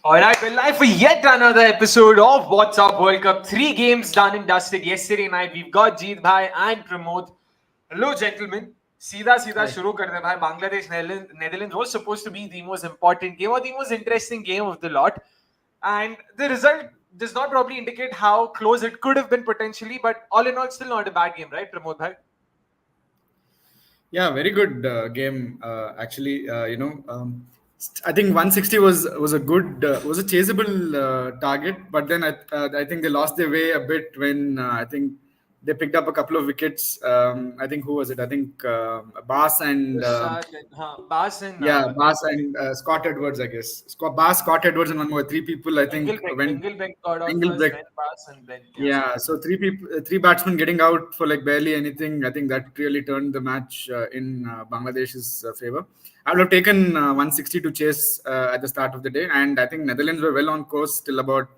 Alright, we're live for yet another episode of What's Up World Cup. 3 games done and dusted yesterday night. We've got Jeet bhai and Pramod. Hello, gentlemen. सीधा Hi. शुरू करते हैं भाई. Bangladesh Netherlands was supposed to be the most important game or the most interesting game of the lot, and the result does not probably indicate how close it could have been potentially. But all in all, still not a bad game, right, Pramod bhai? Yeah, very good game. Actually, I think 160 was a good was a chaseable target, but then I think they lost their way a bit when I think they picked up a couple of wickets. I think who was it? I think Bass and Bass and yeah, Bass and Scott Edwards, I guess. Bass, Scott Edwards, and one more. Three people, I think, went. Engelbeck got out first, Engelbrecht. then Bass, and then Yeah, so three batsmen getting out for like barely anything. I think that really turned the match in Bangladesh's favor. I would have taken 160 to chase at the start of the day, and I think Netherlands were well on course till about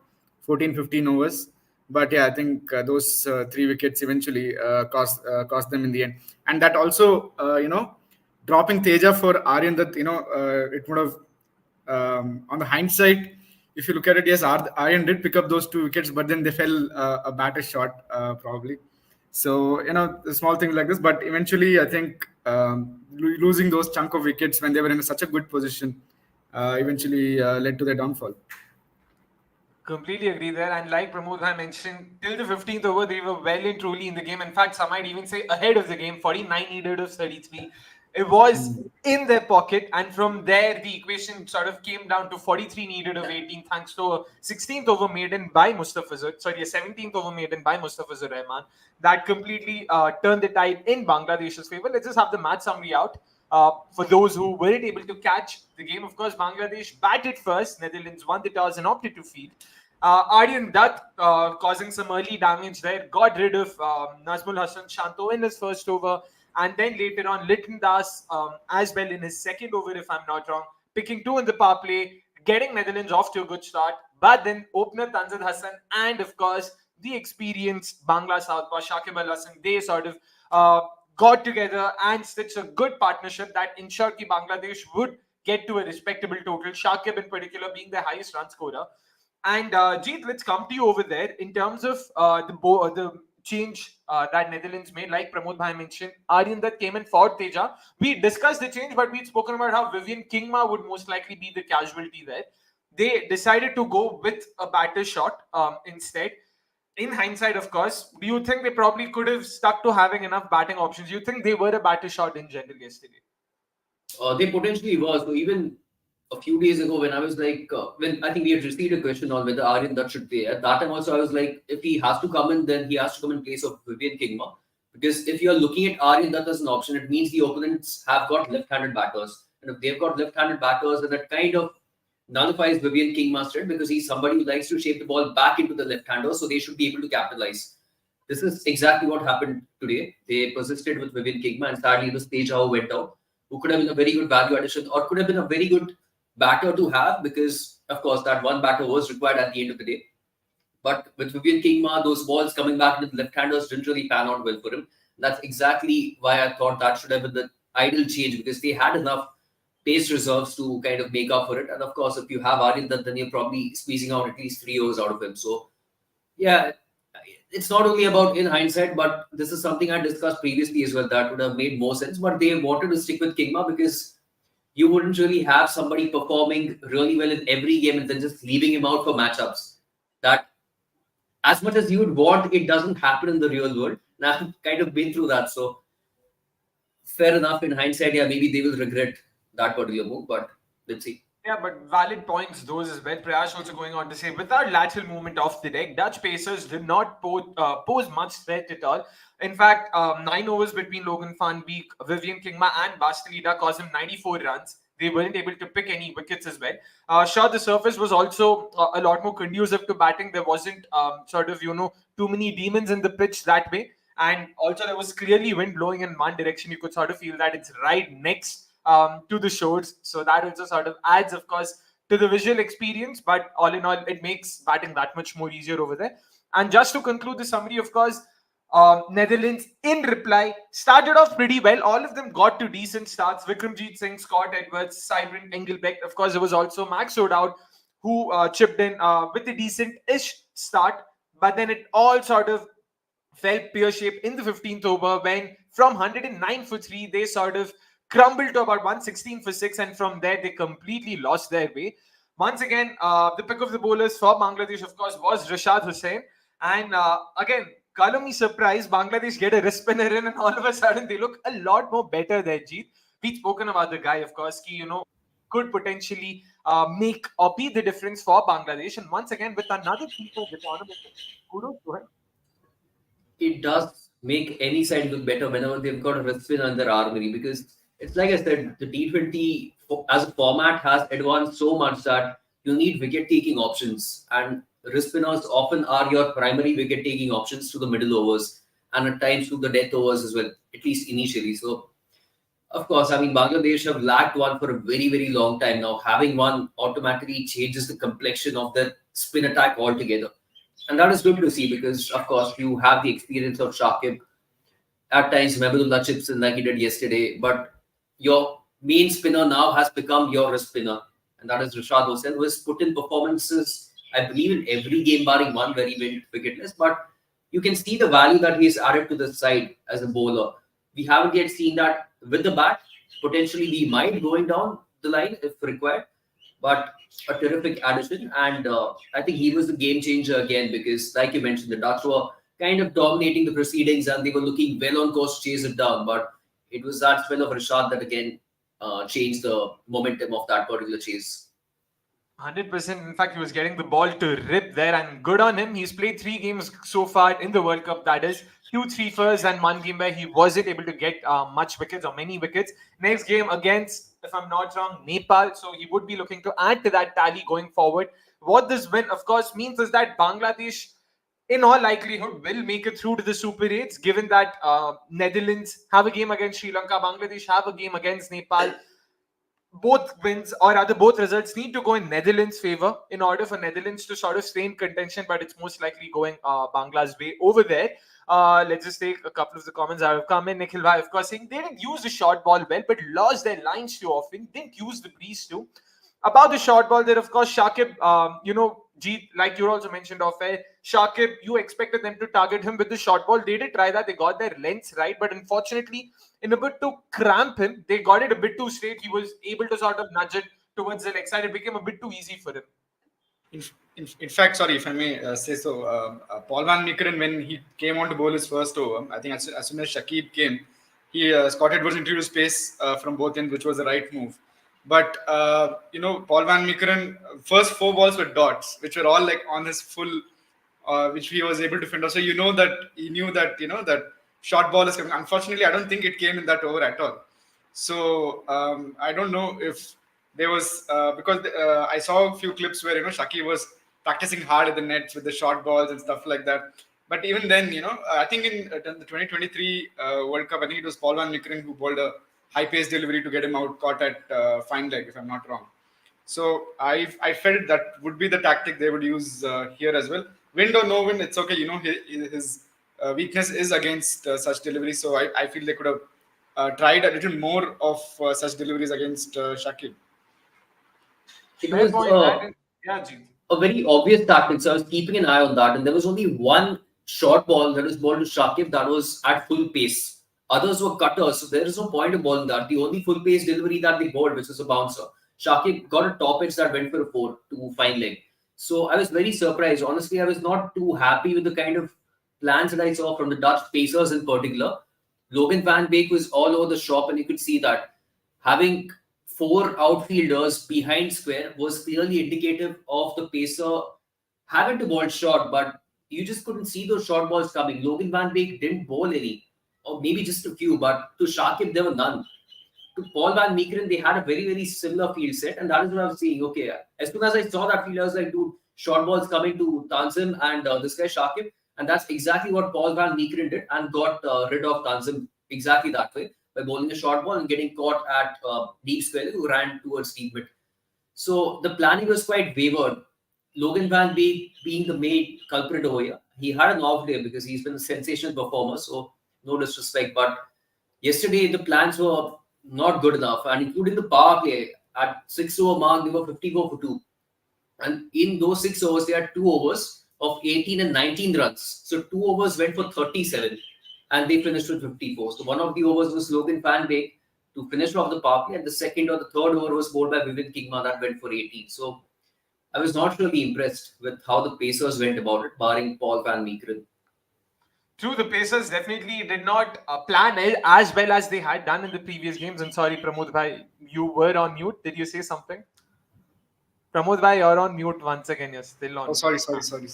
14, 15 overs. But yeah, I think those 3 wickets eventually cost them in the end, and that also dropping Teja for Aryan, that it would have on the hindsight, if you look at it, yes, Aryan did pick up those 2 wickets, but then they fell a batter short, probably. So, the small things like this, but eventually, I think losing those chunk of wickets when they were in such a good position eventually led to their downfall. Completely agree there. And like Pramod had mentioned, till the 15th over, they were well and truly in the game. In fact, some might even say ahead of the game. 49 needed of 33. It was in their pocket. And from there, the equation sort of came down to 43 needed of 18, thanks to a 16th over maiden by Mustafizur. Sorry, a 17th over maiden by Mustafizur Rahman. That completely turned the tide in Bangladesh's favor. Let's just have the match summary out. For those who weren't able to catch the game, of course, Bangladesh batted first. Netherlands won the toss and opted to field. Aryan Dutt causing some early damage there, got rid of Nazmul Hassan Shanto in his first over, and then later on Litton Das as well in his second over, if I'm not wrong, picking 2 in the power play, getting Netherlands off to a good start. But then opener Tanzil Hassan and, of course, the experienced Bangla Southpaw Shakib Hassan, they sort of got together and stitched a good partnership that ensured that Bangladesh would get to a respectable total. Shakib in particular being the highest run scorer. And Jeet, let's come to you over there in terms of the change that Netherlands made. Like Pramod bhai mentioned, Aryan that came in for Teja. We discussed the change, but we'd spoken about how Vivian Kingma would most likely be the casualty there. They decided to go with a batter shot instead. In hindsight, of course, do you think they probably could have stuck to having enough batting options? Do you think they were a batter shot in general yesterday? They potentially was. So even a few days ago, when I was like, when I think we had received a question on whether Aryan Dutt should play. At that time also, I was like, if he has to come in, then he has to come in place of Vivian Kingma. Because if you're looking at Aryan Dutt as an option, it means the opponents have got left-handed batters. And if they've got left-handed batters, then that kind of nullifies Vivian Kingma's trend, because he's somebody who likes to shape the ball back into the left-hander, so they should be able to capitalize. This is exactly what happened today. They persisted with Vivian Kingma, and sadly it was Teja who went out, who could have been a very good value addition, or could have been a very good batter to have, because of course that one batter was required at the end of the day. But with Vivian Kingma, those balls coming back into the left-handers didn't really pan out well for him. That's exactly why I thought that should have been the ideal change, because they had enough pace reserves to kind of make up for it. And of course, if you have Aryan, then you're probably squeezing out at least 3 overs out of him. So yeah, it's not only about in hindsight, but this is something I discussed previously as well. That would have made more sense. But they wanted to stick with Kingma because you wouldn't really have somebody performing really well in every game and then just leaving him out for matchups. That, as much as you would want, it doesn't happen in the real world. And I've kind of been through that. So fair enough, in hindsight, yeah, maybe they will regret that particular move, but let's see. Yeah, but valid points those as well. Prayash also going on to say, without lateral movement off the deck, Dutch pacers did not pose much threat at all. In fact, 9 overs between Logan van Beek, Vivian Kingma and Bastelida caused him 94 runs. They weren't able to pick any wickets as well. Sure, the surface was also a lot more conducive to batting. There wasn't too many demons in the pitch that way. And also there was clearly wind blowing in one direction. You could sort of feel that it's right next to the shores. So that also sort of adds, of course, to the visual experience. But all in all, it makes batting that much more easier over there. And just to conclude the summary, of course, Netherlands, in reply, started off pretty well. All of them got to decent starts. Vikramjeet Singh, Scott Edwards, Cyprian Engelbeck. Of course, there was also Max O'Dowd, who chipped in with a decent-ish start, but then it all sort of fell pear-shaped in the 15th over when from 109 for 3 they sort of crumbled to about 116 for 6, and from there they completely lost their way. Once again, the pick of the bowlers for Bangladesh, of course, was Rashad Hussain. And again, color me surprised, Bangladesh get a wrist spinner in, and all of a sudden they look a lot more better than Jeet. We've spoken about the guy, of course, could potentially make or be the difference for Bangladesh. And once again, with another piece of the tournament, kudos to him. It does make any side look better whenever they've got a wrist spin on their armory, because it's like I said, the T20 as a format has advanced so much that you need wicket taking options, and wrist spinners often are your primary wicket taking options to the middle overs and at times to the death overs as well, at least initially. So, of course, I mean, Bangladesh have lacked one for a very, very long time now. Having one automatically changes the complexion of their spin attack altogether. And that is good to see because, of course, you have the experience of Shakib. At times, Mehbudullah chips in like he did yesterday. But your main spinner now has become your wrist spinner. And that is Rashad Hussain, who has put in performances, I believe, in every game barring one where he went wicketless. But you can see the value that he's added to the side as a bowler. We haven't yet seen that with the bat. Potentially, we might going down the line if required. But a terrific addition, and I think he was the game changer again because, like you mentioned, the Dutch were kind of dominating the proceedings and they were looking well on course to chase it down. But it was that spell of Rashad that again changed the momentum of that particular chase. 100%. In fact, he was getting the ball to rip there, and good on him. He's played 3 games so far in the World Cup. That is 2 3-fers and 1 game where he wasn't able to get much wickets or many wickets. Next game against, if I'm not wrong, Nepal. So he would be looking to add to that tally going forward. What this win, of course, means is that Bangladesh, in all likelihood, will make it through to the Super 8s, given that Netherlands have a game against Sri Lanka, Bangladesh have a game against Nepal. Both wins, or rather both results, need to go in Netherlands' favor in order for Netherlands to sort of stay in contention, but it's most likely going Bangladesh way over there. Let's just take a couple of the comments that have come in. Nikhil Bhai, of course, saying they didn't use the short ball well, but lost their lines too often, didn't use the breeze too. About the short ball there, of course, Shakib, Jeet, like you also mentioned off air, Shakib, you expected them to target him with the short ball. They did try that. They got their lengths right, but unfortunately, in a bit to cramp him, they got it a bit too straight. He was able to sort of nudge it towards the leg side. It became a bit too easy for him. In fact, sorry if I may say so, Paul van Meekeren, when he came on to bowl his first over, I think as soon as Shakib came, he Scott Edwards introduced pace from both ends, which was the right move. But Paul van Meekeren, first 4 balls were dots, which were all like on his full, which he was able to fend off. So he knew that that short ball is coming. Unfortunately, I don't think it came in that over at all. So I don't know if there was because I saw a few clips where Shakib was practicing hard at the nets with the short balls and stuff like that. But even then, I think in the 2023 World Cup, I think it was Paul van Meekeren who bowled a high-paced delivery to get him out, caught at fine leg, if I'm not wrong. So I felt that would be the tactic they would use here as well. Wind or no wind, it's okay. His weakness is against such deliveries. So I feel they could have tried a little more of such deliveries against Shakib. It Fair was point. Jeet. a very obvious tactic, so I was keeping an eye on that. And there was only one short ball that was bowled to Shakib that was at full pace. Others were cutters, so there is no point of bowling that. The only full pace delivery that they bowled, which was a bouncer, Shakib got a top edge that went for a 4 to fine leg. So I was very surprised. Honestly, I was not too happy with the kind of plans that I saw from the Dutch pacers in particular. Logan Van Beek was all over the shop, and you could see that having 4 outfielders behind square was clearly indicative of the pacer having to bowl short, but you just couldn't see those short balls coming. Logan Van Beek didn't bowl any, or maybe just a few, but to Shakib, there were none. To Paul van Meekeren, they had a very, very similar field set, and that is what I was saying. Okay, as soon as I saw that field, I was like, dude, short balls coming to Tanzim and this guy Shakib, and that's exactly what Paul van Meekeren did and got rid of Tanzim exactly that way by bowling a short ball and getting caught at deep square who ran towards deep mid. So the planning was quite wavered. Logan Van Beek being the main culprit over here, he had an off day because he's been a sensational performer, so no disrespect, but yesterday the plans were not good enough, and including the power play at 6 over mark, they were 54 for 2. And in those 6 overs, they had 2 overs of 18 and 19 runs. So 2 overs went for 37 and they finished with 54. So one of the overs was Logan Fanbake to finish off the power play, and the second or the third over was bowled by Vivian Kingma that went for 18. So I was not really impressed with how the Pacers went about it, barring Paul Van Meekeren. True, the Pacers definitely did not plan it as well as they had done in the previous games. And sorry, Pramod bhai, you were on mute. Did you say something? Pramod bhai, you're on mute once again. You're still on Oh, mute. sorry.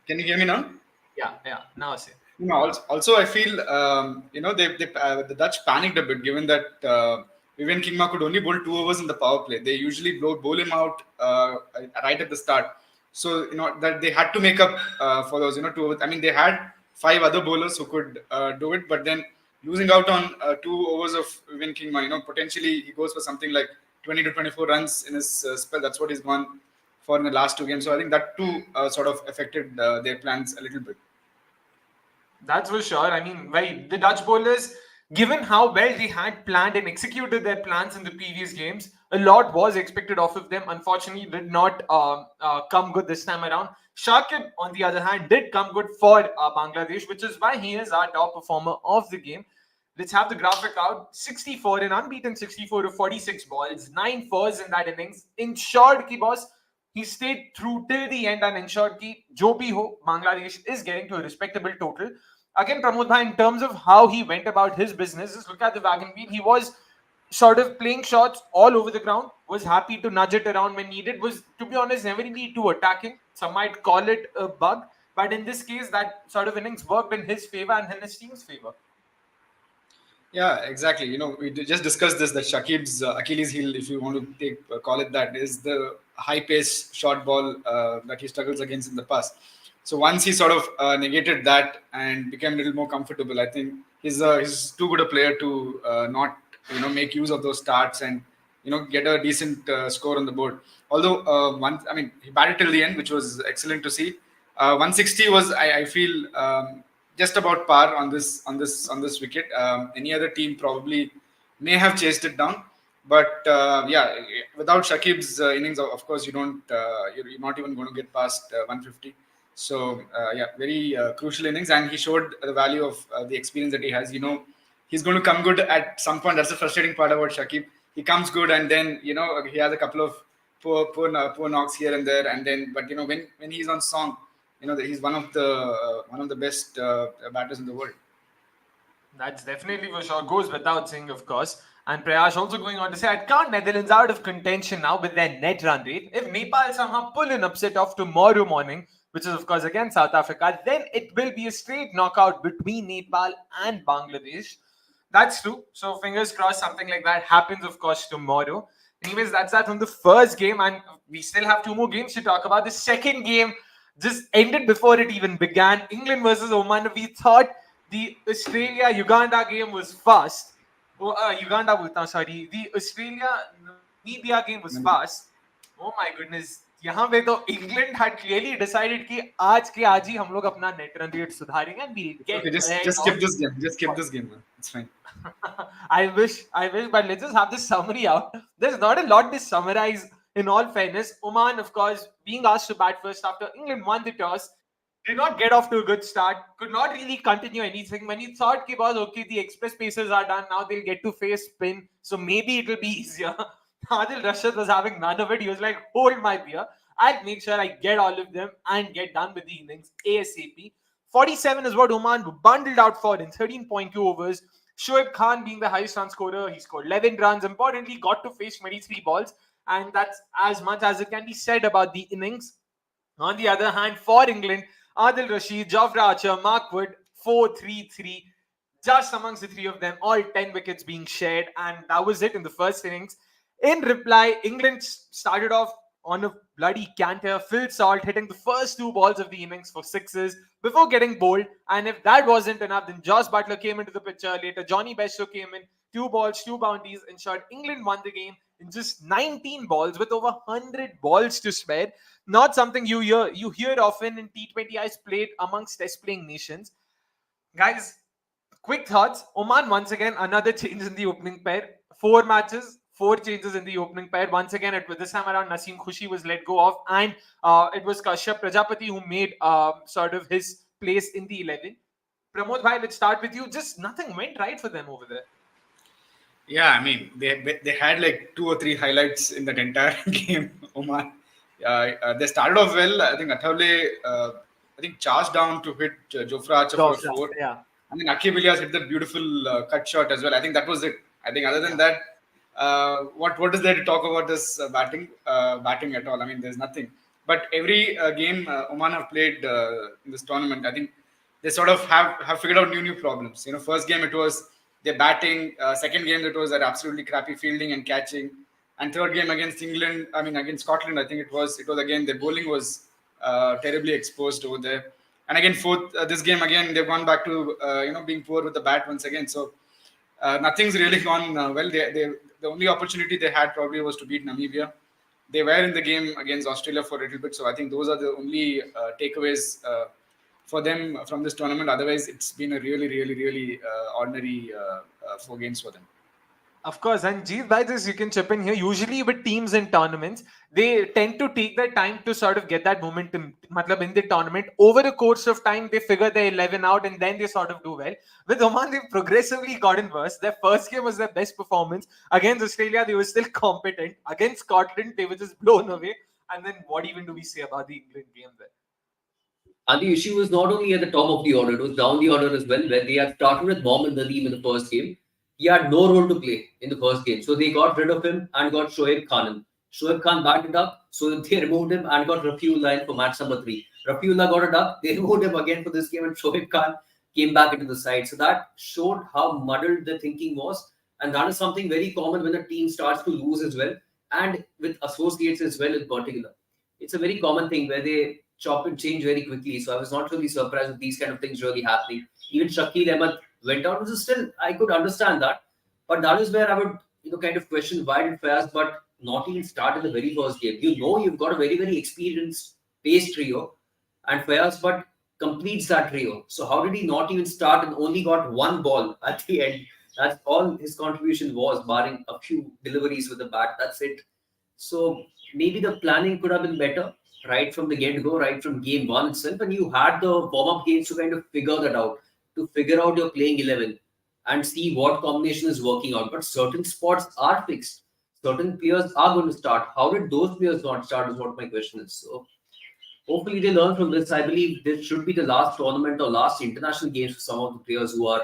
Can you hear me now? Yeah. Now say. Also, I feel the Dutch panicked a bit given that Vivian Kingma could only bowl 2 overs in the power play. They usually bowl him out right at the start, so that they had to make up for those 2 overs. I mean, they had 5 other bowlers who could do it, but then losing out on 2 overs of Vivian Kingma, potentially he goes for something like 20 to 24 runs in his spell. That's what he's gone for in the last 2 games. So I think that too sort of affected their plans a little bit. That's for sure. I mean, the Dutch bowlers, given how well they had planned and executed their plans in the previous games, a lot was expected off of them. Unfortunately, did not come good this time around. Shakib, on the other hand, did come good for Bangladesh, which is why he is our top performer of the game. Let's have the graphic out. 64, an unbeaten 64 to 46 balls, 9 fours in that innings. Ensured ki boss, he stayed through till the end and ensured ki jo bhi ho, Bangladesh is getting to a respectable total. Again, Pramod bhai, in terms of how he went about his business, just look at the wagon wheel. He was sort of playing shots all over the ground, was happy to nudge it around when needed, was, to be honest, never really too attacking. Some might call it a bug, but in this case, that sort of innings worked in his favor and in his team's favor. Yeah, exactly. We just discussed this, that Shakib's Achilles heel, if you want to call it that, is the high pace short ball that he struggles against in the past. So once he sort of negated that and became a little more comfortable, I think he's too good a player to not make use of those starts and get a decent score on the board. Although he batted till the end, which was excellent to see. 160 was, I feel, just about par on this wicket. Any other team probably may have chased it down, but without Shakib's innings, of course, you're not even going to get past 150. So very crucial innings, and he showed the value of the experience that he has. He's going to come good at some point. That's the frustrating part about Shakib. He comes good, and then he has a couple of poor knocks here and there, and then when he's on song, he's one of the best batters in the world. That's definitely for sure. Goes without saying, of course. And Prayash also going on to say, I'd count Netherlands out of contention now with their net run rate. If Nepal somehow pull an upset off tomorrow morning, which is of course against South Africa, then it will be a straight knockout between Nepal and Bangladesh. That's true. So fingers crossed something like that happens, of course, tomorrow. Anyways, that's that from the first game, and we still have 2 more games to talk about. The second game just ended before it even began. England versus Oman. We thought the Australia-Uganda game was fast. The Australia-Namibia game was fast. Oh my goodness. यहाँ पे तो England had clearly decided कि आज ही हम लोग अपना net run rate सुधारेंगे and we'll get okay, just skip this game. Just skip this game, man. It's fine. I wish, but let's just have this summary out. There's not a lot to summarize. In all fairness, Oman, of course, being asked to bat first after England won the toss, did not get off to a good start, could not really continue anything. When you thought, okay, the express paces are done, now they'll get to face spin, so maybe it'll be easier. Adil Rashid was having none of it. He was like, hold my beer. I'll make sure I get all of them and get done with the innings ASAP. 47 is what Oman bundled out for in 13.2 overs. Shoaib Khan being the highest run scorer, he scored 11 runs. Importantly, got to face 23 balls. And that's as much as it can be said about the innings. On the other hand, for England, Adil Rashid, Jofra Archer, Mark Wood, 4-3-3. Just amongst the 3 of them, all 10 wickets being shared. And that was it in the first innings. In reply, England started off on a bloody canter. Phil Salt hitting the first 2 balls of the innings for sixes before getting bowled. And if that wasn't enough, then Josh Butler came into the picture. Later, Johnny Bairstow came in. 2 balls, 2 bounties, ensured England won the game in just 19 balls with over 100 balls to spare. Not something you hear often in T20 I's played amongst test playing nations. Guys, quick thoughts. Oman once again, another change in the opening pair. 4 matches, 4 changes in the opening pair. Once again, this time around, Naseem Khushi was let go off, and it was Kashyap Prajapati who made sort of his place in the 11. Pramod bhai, let's start with you. Just nothing went right for them over there. Yeah, I mean, they had like 2 or 3 highlights in that entire game, Oman. They started off well. I think Athawale, charged down to hit Jofra Archer for a Jofra, 4. yeah. And then Akib Ilyas hit that beautiful cut shot as well. I think that was it. I think other than that, what is there to talk about this batting at all? I mean, there's nothing. But every game Oman have played in this tournament, I think they sort of have figured out new problems. First game it was their batting. Second game it was their absolutely crappy fielding and catching. And third game against England, against Scotland, I think it was again their bowling was terribly exposed over there. And again, fourth this game again they've gone back to being poor with the bat once again. So nothing's really gone well. The only opportunity they had probably was to beat Namibia. They were in the game against Australia for a little bit. So I think those are the only takeaways for them from this tournament. Otherwise, it's been a really ordinary 4 games for them. Of course, and Jeet, by this you can chip in here. Usually with teams in tournaments, they tend to take their time to sort of get that momentum. Matlab in the tournament, over the course of time, they figure their 11 out and then they sort of do well. With Oman, they've progressively gotten worse. Their first game was their best performance. Against Australia, they were still competent. Against Scotland, they were just blown away. And then what even do we say about the England game there? And the issue was not only at the top of the order, it was down the order as well, where they had started with Mohammad Nadeem in the first game. He had no role to play in the first game. So they got rid of him and got Shoaib Khan. Shoaib Khan backed it up, so they removed him and got Rafiullah in for match number 3. Rafiullah got a duck, they removed him again for this game, and Shoaib Khan came back into the side. So that showed how muddled the thinking was. And that is something very common when a team starts to lose as well, and with associates as well in particular. It's a very common thing where they chop and change very quickly. So I was not really surprised with these kind of things really happening. Even Shakil Ahmed went out, which is still, I could understand that. But that is where I would, kind of question why did Fayaz but not even start in the very first game. You've got a very experienced pace trio, and Fayaz but completes that trio. So how did he not even start and only got 1 ball at the end? That's all his contribution was, barring a few deliveries with the bat. That's it. So maybe the planning could have been better right from the get-go, right from game 1 itself, and you had the warm-up games to kind of figure that out, to figure out your playing 11 and see what combination is working out. But certain spots are fixed. Certain players are going to start. How did those players not start is what my question is. So hopefully they learn from this. I believe this should be the last tournament or last international games for some of the players who are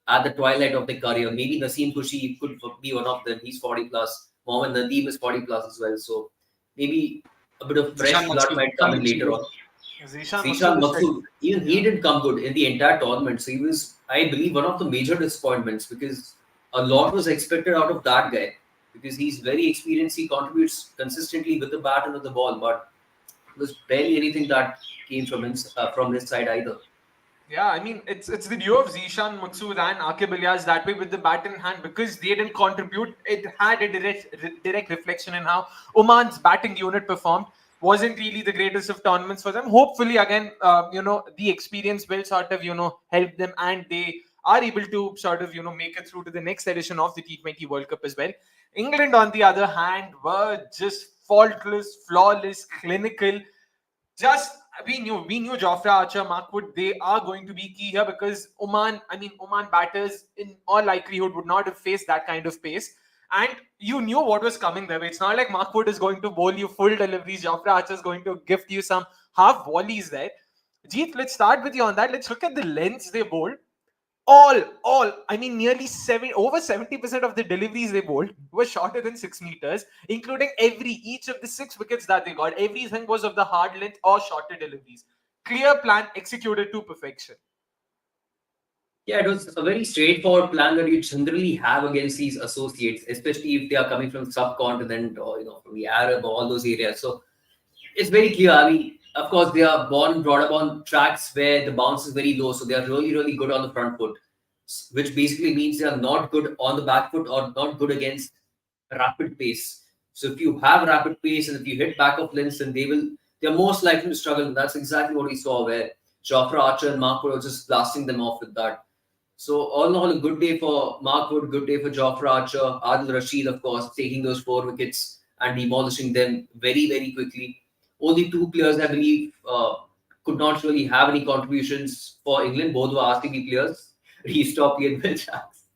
at the twilight of their career. Maybe Naseem Khushi could be one of them. He's 40 plus. Mohammad Nadeem is 40 plus as well. So maybe a bit of fresh blood might come in later on. Zishan Maksud, even he didn't come good in the entire tournament. So he was, I believe, one of the major disappointments, because a lot was expected out of that guy, because he's very experienced. He contributes consistently with the bat and with the ball, but there was barely anything that came from his side either. Yeah, I mean, it's the duo of Zishan Maksud and Akib Ilyas that way with the bat in hand, because they didn't contribute. It had a direct reflection in how Oman's batting unit performed. Wasn't really the greatest of tournaments for them. Hopefully, again, the experience will sort of, help them, and they are able to sort of, make it through to the next edition of the T20 World Cup as well. England, on the other hand, were just faultless, flawless, clinical. We knew Jofra Archer, Markwood, they are going to be key here, because Oman batters in all likelihood would not have faced that kind of pace. And you knew what was coming there. It's not like Markwood is going to bowl you full deliveries. Jofra Archer is going to gift you some half volleys there. Jeet, let's start with you on that. Let's look at the lengths they bowled. Nearly over 70% of the deliveries they bowled were shorter than 6 meters, including each of the 6 wickets that they got. Everything was of the hard length or shorter deliveries. Clear plan, executed to perfection. Yeah, it was a very straightforward plan that you generally have against these associates, especially if they are coming from the subcontinent or from the Arab or all those areas. So it's very clear. I mean, of course, they are brought up on tracks where the bounce is very low, so they are really good on the front foot, which basically means they are not good on the back foot or not good against rapid pace. So if you have rapid pace and if you hit back of lengths, then they're most likely to struggle. And that's exactly what we saw, where Jofra Archer and Mark were just blasting them off with that. So all in all, a good day for Mark Wood, good day for Jofra Archer, Adil Rashid, of course, taking those 4 wickets and demolishing them very, very quickly. Only 2 players, I believe, could not really have any contributions for England. Both were RCB players, Reece Topley and Will Jacks.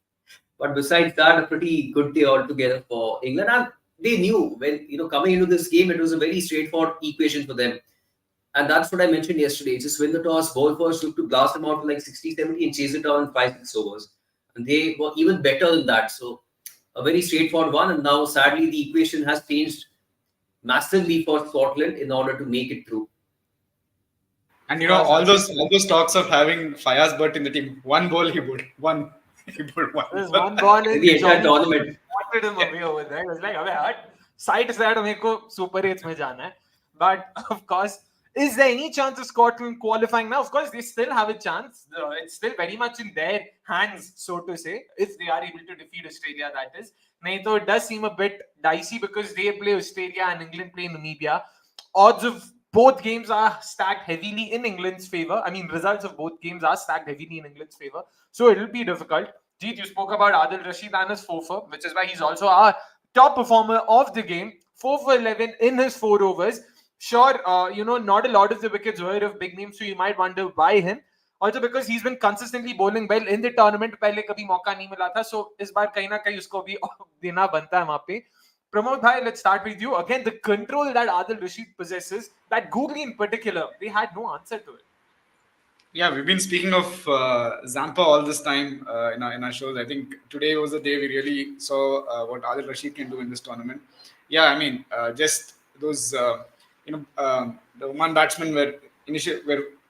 But besides that, a pretty good day altogether for England. And they knew when, coming into this game, it was a very straightforward equation for them. And that's what I mentioned yesterday. Just win the toss, bowl first, look to blast them out for like 60, 70 and chase it down in 5, 6 overs. And they were even better than that. So a very straightforward one. And now, sadly, the equation has changed massively for Scotland in order to make it through. And all those talks of having Fayaz Butt in the team, one ball he bowled, one. He bowled one. There's one ball in The entire tournament. Wanted him away over there. It was like, अबे हट, side to side मेरे को Super 8 में जाना है. But of course, is there any chance of Scotland qualifying now? Of course, they still have a chance. It's still very much in their hands, so to say, if they are able to defeat Australia, that is. Nahin to it does seem a bit dicey because they play Australia and England play Namibia. Odds of both games are stacked heavily in England's favour. I mean, results of both games are stacked heavily in England's favour. So it'll be difficult. Jeet, you spoke about Adil Rashid and his 4 for, which is why he's also our top performer of the game. 4 for 11 in his 4 overs. Sure, not a lot of the wickets were of big names, so you might wonder why him. Also because he's been consistently bowling well in the tournament. पहले कभी मौका नहीं मिला था, so इस बार कहीं ना कहीं उसको भी देना बनता है वहाँ पे. Pramod bhai, let's start with you. Again, the control that Adil Rashid possesses, that googly in particular, they had no answer to it. Yeah, we've been speaking of Zampa all this time in our shows. I think today was the day we really saw what Adil Rashid can do in this tournament. Yeah, I mean, just those, the Oman batsmen were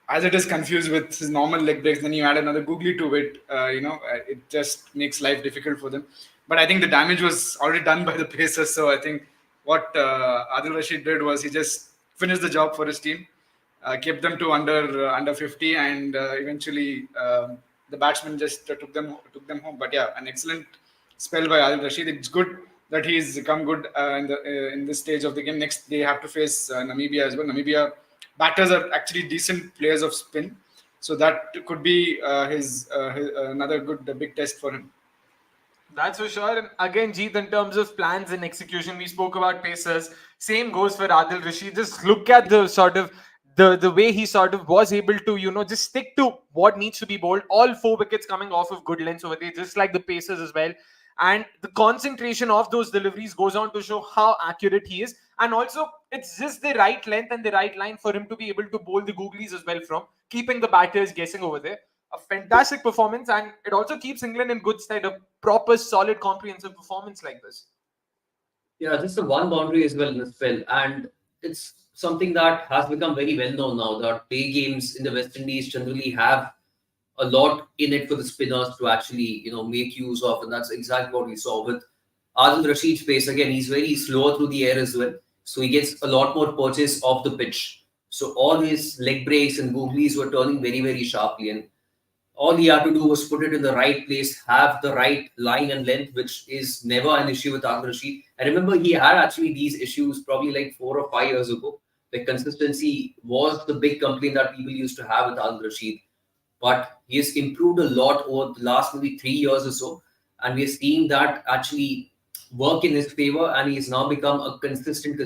as it is confused with his normal leg breaks, then you add another googly to it. It just makes life difficult for them. But I think the damage was already done by the Pacers. So I think what Adil Rashid did was he just finished the job for his team. Kept them to under 50, and eventually the batsman just took them home. But yeah, an excellent spell by Adil Rashid. It's good that he's come good in this stage of the game. Next, they have to face Namibia as well. Namibia batters are actually decent players of spin, so that could be his another good big test for him. That's for sure. And again, Jeet, in terms of plans and execution, we spoke about Pacers. Same goes for Adil Rashid. Just look at the sort of the way he sort of was able to, just stick to what needs to be bowled. All 4 wickets coming off of good lengths over there, just like the Pacers as well. And the concentration of those deliveries goes on to show how accurate he is. And also, it's just the right length and the right line for him to be able to bowl the googlies as well from, keeping the batters guessing over there. A fantastic performance, and it also keeps England in good stead. A proper, solid, comprehensive performance like this. Yeah, just the one boundary as well in the spell. And it's something that has become very well known now that day games in the West Indies generally have a lot in it for the spinners to actually, make use of. And that's exactly what we saw with Adil Rashid's pace. Again, he's very slow through the air as well. So he gets a lot more purchase off the pitch. So all his leg breaks and googlies were turning very, very sharply. And all he had to do was put it in the right place, have the right line and length, which is never an issue with Adil Rashid. I remember he had actually these issues probably like 4 or 5 years ago. The consistency was the big complaint that people used to have with Adil Rashid. But he has improved a lot over the last maybe 3 years or so. And we're seeing that actually work in his favor. And he's now become a consistent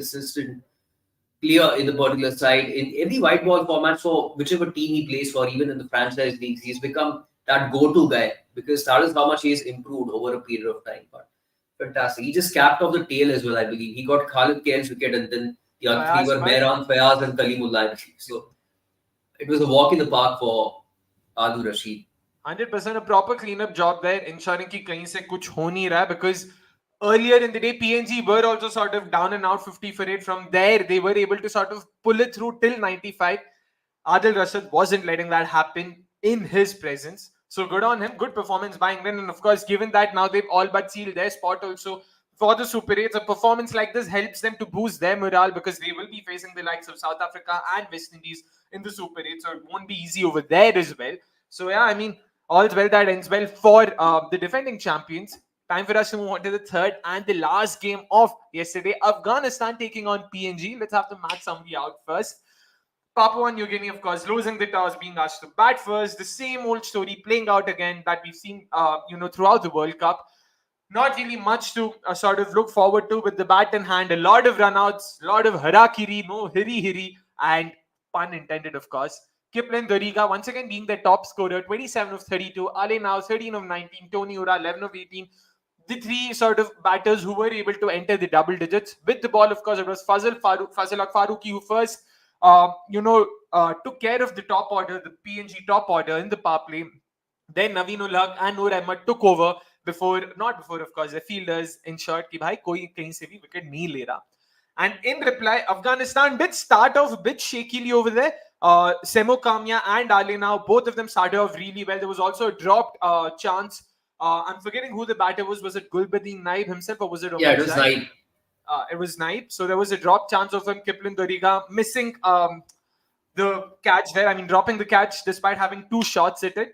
player in the particular side. In every white ball format for whichever team he plays for, even in the franchise leagues, he's become that go-to guy because that is how much he's improved over a period of time. But fantastic. He just capped off the tail as well, I believe. He got Khalid Kair's wicket and then the other 3 were Mehran, Fayaz and Kalimullah. So it was a walk in the park for Adil Rashid. 100% a proper cleanup job there, ensuring कि कहीं से कुछ हो नहीं रहा because earlier in the day, PNG were also sort of down and out 50 for 8. From there, they were able to sort of pull it through till 95. Adil Rashid wasn't letting that happen in his presence. So good on him. Good performance by England. And of course, given that now they've all but sealed their spot also for the Super 8s, a performance like this helps them to boost their morale because they will be facing the likes of South Africa and West Indies in the Super 8. So it won't be easy over there as well. So yeah, I mean, all's well that ends well for the defending champions. Time for us to move on to the third and the last game of yesterday. Afghanistan taking on PNG. Let's have the match summary out first. Papua New Guinea, of course, losing the toss, being asked to bat first. The same old story playing out again that we've seen, throughout the World Cup. Not really much to sort of look forward to with the bat in hand. A lot of runouts, a lot of harakiri, no hiri, and pun intended, of course. Kipling Doriga once again being the top scorer, 27 of 32. Ale now 13 of 19. Tony Ura 11 of 18. The three sort of batters who were able to enter the double digits with the ball. Of course, it was Fazal Farooqi who first, took care of the top order, the PNG top order in the power play. Then Naveen ul Haq and Noor Ahmed took over not before, of course, the fielders ensured कि भाई कोई कहीं से भी wicket नहीं ले रहा. And in reply, Afghanistan did start off a bit shakily over there. Semo Kamya and Ali now, both of them started off really well. There was also a dropped chance. I'm forgetting who the batter was. Was it Gulbadin Naib himself or was it Yeah, it was Naib. It was Naib. So there was a drop chance of him, Kipling Doriga, missing the catch there. I mean, dropping the catch despite having two shots at it.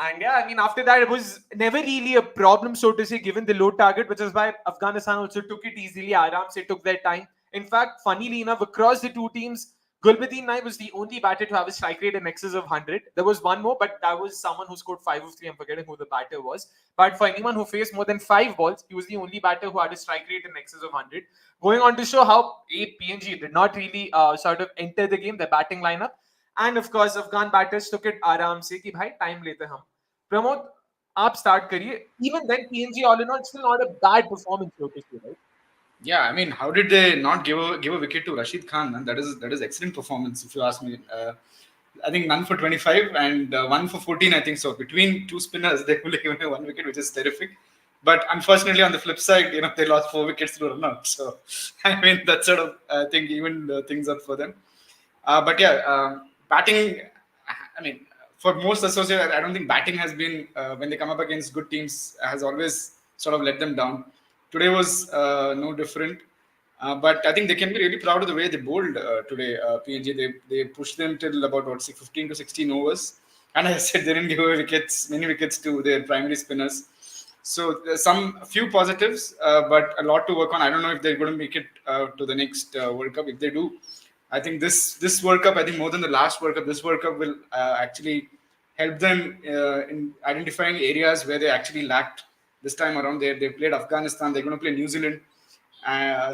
And yeah, I mean, after that, it was never really a problem, so to say, given the low target, which is why Afghanistan also took it easily. Aram se took their time. In fact, funnily enough, across the two teams, Gulbadin Naib was the only batter to have a strike rate in excess of 100. There was one more, but that was someone who scored 5 of 3. I'm forgetting who the batter was. But for anyone who faced more than 5 balls, he was the only batter who had a strike rate in excess of 100. Going on to show how PNG did not really sort of enter the game, their batting lineup. And of course, Afghan batters took it आराम से कि भाई time लेते हम. Pramod, आप start करिए. Even then, PNG all in all, still not a bad performance, so to say, right? Yeah, I mean, how did they not give a wicket to Rashid Khan? Man? That is excellent performance, if you ask me. I think none for 25 and one for 14. I think so. Between two spinners, they only given 1 wicket, which is terrific. But unfortunately, on the flip side, they lost 4 wickets to run out. So I mean, that sort of thing even things up for them. But yeah, batting. I mean, for most associates, I don't think batting has been when they come up against good teams has always sort of let them down. Today was no different, but I think they can be really proud of the way they bowled today. PNG they pushed them till about 15 to 16 overs, and as I said, they didn't give away many wickets to their primary spinners. So there's few positives, but a lot to work on. I don't know if they're going to make it to the next World Cup. If they do, I think this World Cup, I think more than the last World Cup, this World Cup will actually help them in identifying areas where they actually lacked this time around. They played Afghanistan. They're going to play New Zealand.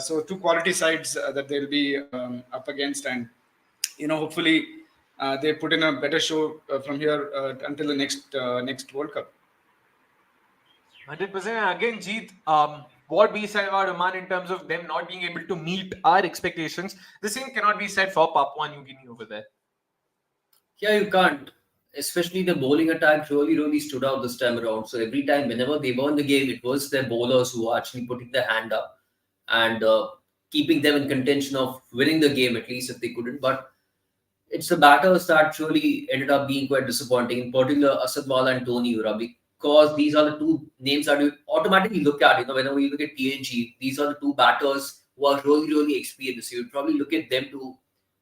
So 2 quality sides that they'll be up against, and hopefully they put in a better show from here until the next World Cup. 100%. Again, Jeet, what we said about Oman in terms of them not being able to meet our expectations, the same cannot be said for Papua New Guinea over there. Yeah, you can't. Especially the bowling attack really stood out this time around. So every time, whenever they won the game, it was their bowlers who were actually putting their hand up and keeping them in contention of winning the game, at least if they couldn't. But it's the batters that really ended up being quite disappointing, in particular Asadwala and Tony Ura, because these are the 2 names that you automatically look at. Whenever you look at PNG, these are the 2 batters who are really experienced. You'd probably look at them to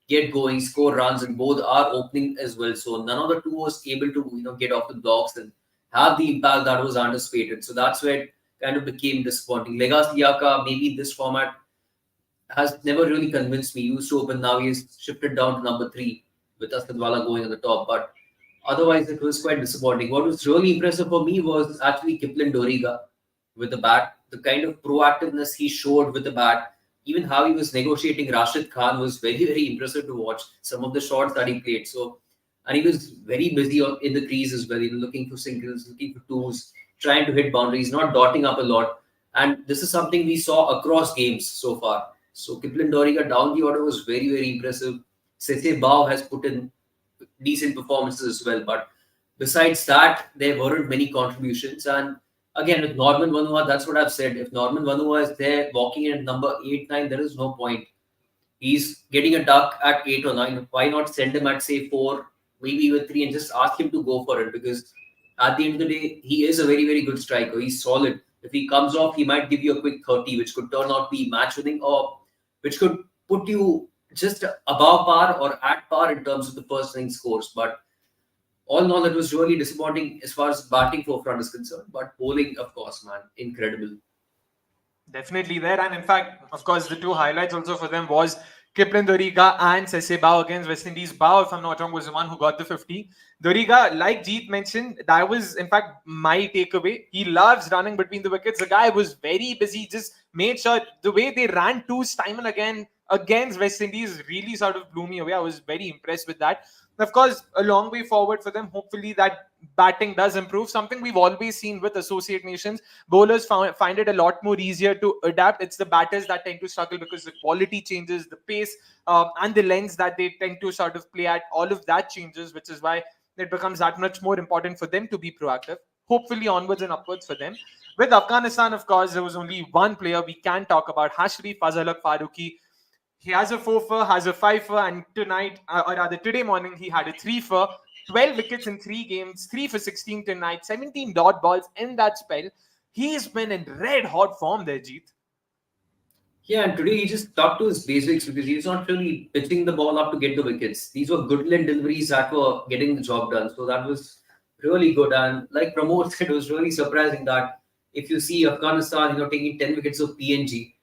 get going, score runs, and both are opening as well. So none of the 2 was able to get off the blocks and have the impact that was anticipated. So that's where it kind of became disappointing. Legas Liaka, maybe this format has never really convinced me. He used to open, now he's shifted down to number 3 with Asadwala going on the top. But otherwise, it was quite disappointing. What was really impressive for me was actually Kipling Doriga with the bat. The kind of proactiveness he showed with the bat, even how he was negotiating Rashid Khan was very impressive to watch. Some of the shots that he played. So, and he was very busy in the crease as well, looking for singles, looking for 2s, trying to hit boundaries, not dotting up a lot. And this is something we saw across games so far. So Kipling Doriga down the order was very impressive. Sese Bao has put in decent performances as well. But besides that, there weren't many contributions. And again, with Norman Vanua, that's what I've said. If Norman Vanua is there walking in at number 8, 9, there is no point. He's getting a duck at 8 or 9. Why not send him at, say, 4, maybe even 3, and just ask him to go for it? Because at the end of the day, he is a very good striker. He's solid. If he comes off, he might give you a quick 30, which could turn out to be match winning, or which could put you just above par or at par in terms of the first inning scores. But all in all, it was really disappointing as far as batting forefront is concerned. But bowling, of course, man, incredible. Definitely there. And in fact, of course, the 2 highlights also for them was Kipling Doriga and Sese Bao against West Indies. Bao, if I'm not wrong, was the one who got the 50. Doriga, like Jeet mentioned, that was in fact my takeaway. He loves running between the wickets. The guy was very busy, just made sure the way they ran twos time and again against West Indies really sort of blew me away. I was very impressed with that. Of course, a long way forward for them. Hopefully, that batting does improve. Something we've always seen with associate nations. Bowlers find it a lot more easier to adapt. It's the batters that tend to struggle because the quality changes, the pace, and the lens that they tend to sort of play at. All of that changes, which is why it becomes that much more important for them to be proactive. Hopefully, onwards and upwards for them. With Afghanistan, of course, there was only one player we can talk about, Hashri Fazalak Faruqi. He has a 4 for, has a 5 for, and tonight, or rather today morning, he had a 3 for. 12 wickets in 3 games, 3 for 16 tonight, 17 dot balls in that spell. He's been in red hot form there, Jeet. Yeah, and today he just stuck to his basics because he was not really pitching the ball up to get the wickets. These were good length deliveries that were getting the job done. So that was really good. And like Pramod said, it was really surprising that if you see Afghanistan, taking 10 wickets of PNG,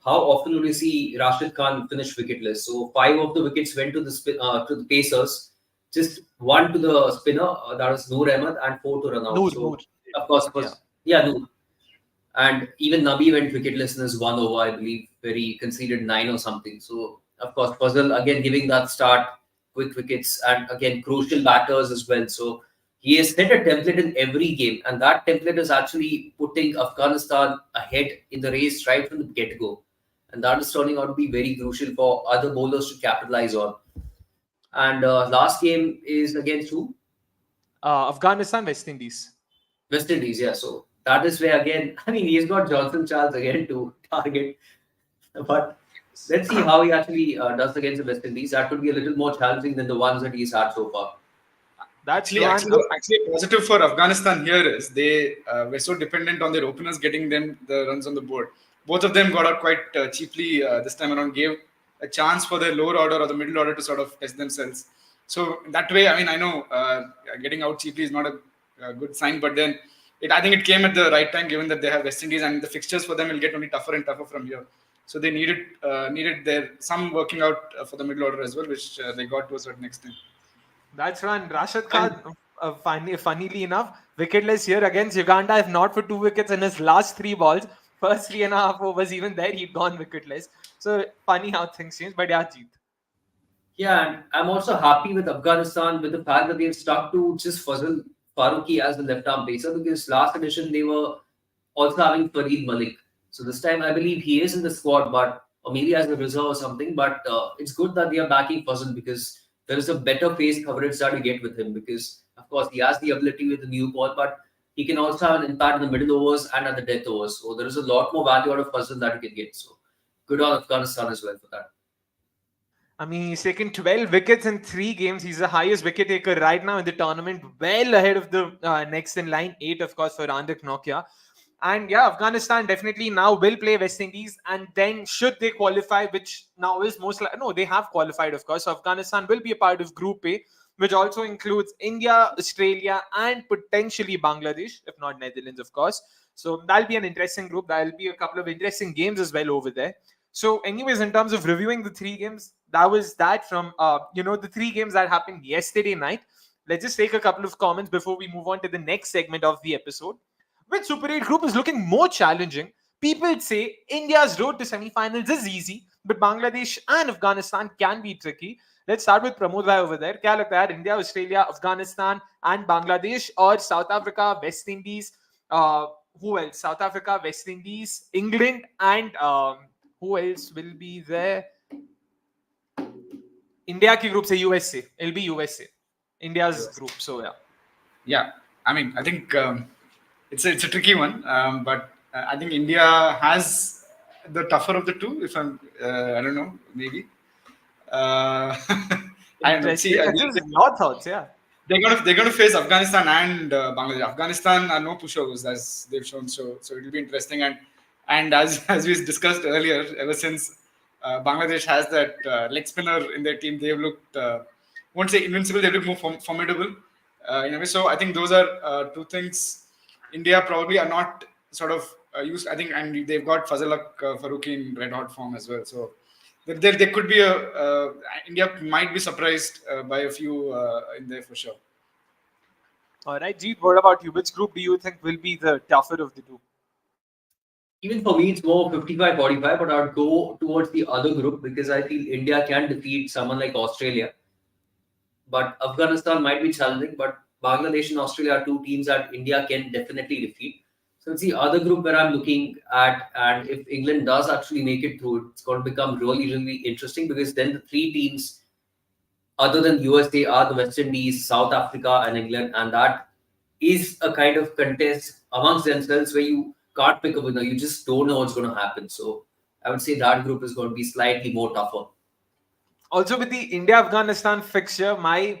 how often will you see Rashid Khan finish wicketless? So 5 of the wickets went to the Pacers, just one to the spinner, that was Noor Ahmed, and 4 to run out. Noor. So of course, Yeah. Noor. And even Nabi went wicketless in his 1 over, I believe, where he conceded 9 or something. So, of course, Fazal again giving that start, quick wickets, and again, crucial batters as well. So, he has set a template in every game, and that template is actually putting Afghanistan ahead in the race right from the get go. And that is turning out to be very crucial for other bowlers to capitalize on. And last game is against who? Afghanistan, West Indies. West Indies, yeah. So that is where again, I mean, he's got Johnson Charles again to target, but let's see how he actually does against the West Indies. That could be a little more challenging than the ones that he's had so far. That's Actually, positive for Afghanistan here is they were so dependent on their openers getting them the runs on the board. Both of them got out quite cheaply this time around, gave a chance for the lower order or the middle order to sort of test themselves. So that way, I mean, I know getting out cheaply is not a good sign, but then I think it came at the right time given that they have West Indies and the fixtures for them will get only tougher and tougher from here. So they needed their some working out for the middle order as well, which they got to a certain extent. That's one. Rashid Khan, funnily enough, wicketless here against Uganda, if not for 2 wickets in his last 3 balls. First 3.5 overs, even there, he'd gone wicketless. So funny how things change. But yeah, Jeet. Yeah, and I'm also happy with Afghanistan with the fact that they've stuck to just Fazal Faruqi as the left arm pacer because last edition they were also having Fareed Malik. So this time I believe he is in the squad, but or maybe as a reserve or something. But it's good that they are backing Fazal because there is a better pace coverage that you get with him because of course he has the ability with the new ball, but he can also have an impact in the middle overs and at the death overs. So there is a lot more value out of Fazal that you can get. So good on Afghanistan as well for that. I mean, he's taken 12 wickets in 3 games. He's the highest wicket taker right now in the tournament, well ahead of the next in line, 8, of course, for Andik Nokia. And yeah, Afghanistan definitely now will play West Indies. And then, should they qualify, which now is most likely, no, they have qualified, of course. So Afghanistan will be a part of Group A, which also includes India, Australia, and potentially Bangladesh, if not Netherlands, of course. So that'll be an interesting group. That'll be a couple of interesting games as well over there. So, anyways, in terms of reviewing the 3 games, that was that from the 3 games that happened yesterday night. Let's just take a couple of comments before we move on to the next segment of the episode. Which Super 8 group is looking more challenging? People say India's road to semi-finals is easy, but Bangladesh and Afghanistan can be tricky. Let's start with Pramod bhai over there. Kya lagta hai? India, Australia, Afghanistan, and Bangladesh, or South Africa, West Indies? Who else? South Africa, West Indies, England, and who else will be there? India ki group se USA. It'll be USA. India's group. So yeah. Yeah, I mean, I think it's a tricky one, but I think India has the tougher of the two. If I don't know, maybe. I don't know. See, your thoughts, yeah. They're gonna face Afghanistan and Bangladesh. Afghanistan are no pushovers as they've shown, so it'll be interesting. And as we discussed earlier, ever since Bangladesh has that leg spinner in their team, they've looked won't say invincible, they look more formidable in a way. So I think those are 2 things India probably are not sort of used. I think, and they've got Fazalak Faruqi in red hot form as well. So there could be India might be surprised by a few in there for sure. All right, Jeet, what about you? Which group do you think will be the tougher of the two? Even for me, it's more 55-45, but I'd go towards the other group because I feel India can defeat someone like Australia. But Afghanistan might be challenging, but Bangladesh and Australia are two teams that India can definitely defeat. So it's the other group where I'm looking at, and if England does actually make it through, it's going to become really, really interesting because then the three teams other than USA are the West Indies, South Africa, and England, and that is a kind of contest amongst themselves where you can't pick a winner. You just don't know what's going to happen. So I would say that group is going to be slightly more tougher. Also, with the India-Afghanistan fixture, my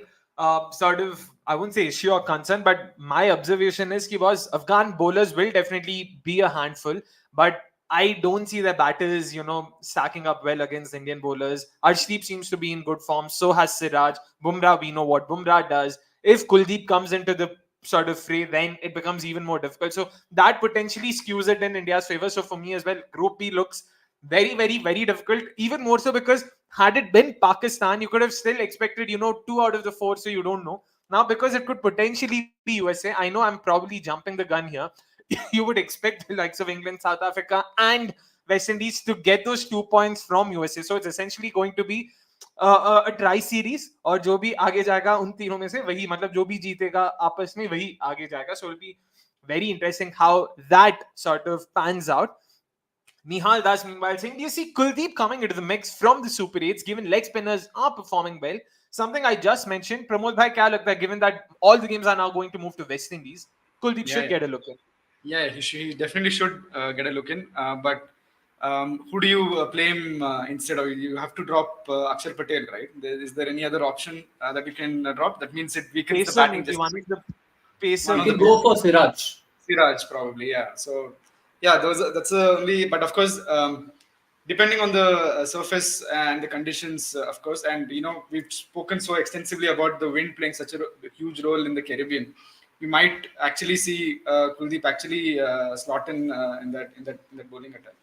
sort of, I wouldn't say issue or concern, but my observation is that Afghan bowlers will definitely be a handful, but I don't see their batters, stacking up well against Indian bowlers. Arshdeep seems to be in good form. So has Siraj. Bumrah, we know what Bumrah does. If Kuldeep comes into the sort of fray, then it becomes even more difficult. So that potentially skews it in India's favor. So for me as well, Group B looks very, very, very difficult. Even more so because had it been Pakistan, you could have still expected, 2 out of the 4, so you don't know. Now, because it could potentially be USA, I know I'm probably jumping the gun here. You would expect the likes of England, South Africa, and West Indies to get those 2 points from USA. So it's essentially going to be a tri series और जो भी आगे जाएगा उन तीनों में से वही मतलब जो भी जीतेगा आपस में वही आगे जाएगा. So it'll be very interesting how that sort of pans out. Nihal Das, meanwhile, saying, do you see Kuldeep coming into the mix from the Super 8s, given leg spinners are performing well? Something I just mentioned. Pramod bhai, kya lagta hai, given that all the games are now going to move to West Indies, Kuldeep should get a look in. Yeah, he definitely should get a look in. But who do you play him instead of? You have to drop Akshay Patel, right? Is there any other option that you can drop? That means it weakens the batting. Pacer. You can go for Siraj. Siraj, probably, yeah. So, yeah, that's the only. But of course, depending on the surface and the conditions, of course, and we've spoken so extensively about the wind playing such a huge role in the Caribbean. We might actually see Kuldeep actually slot in that bowling attack.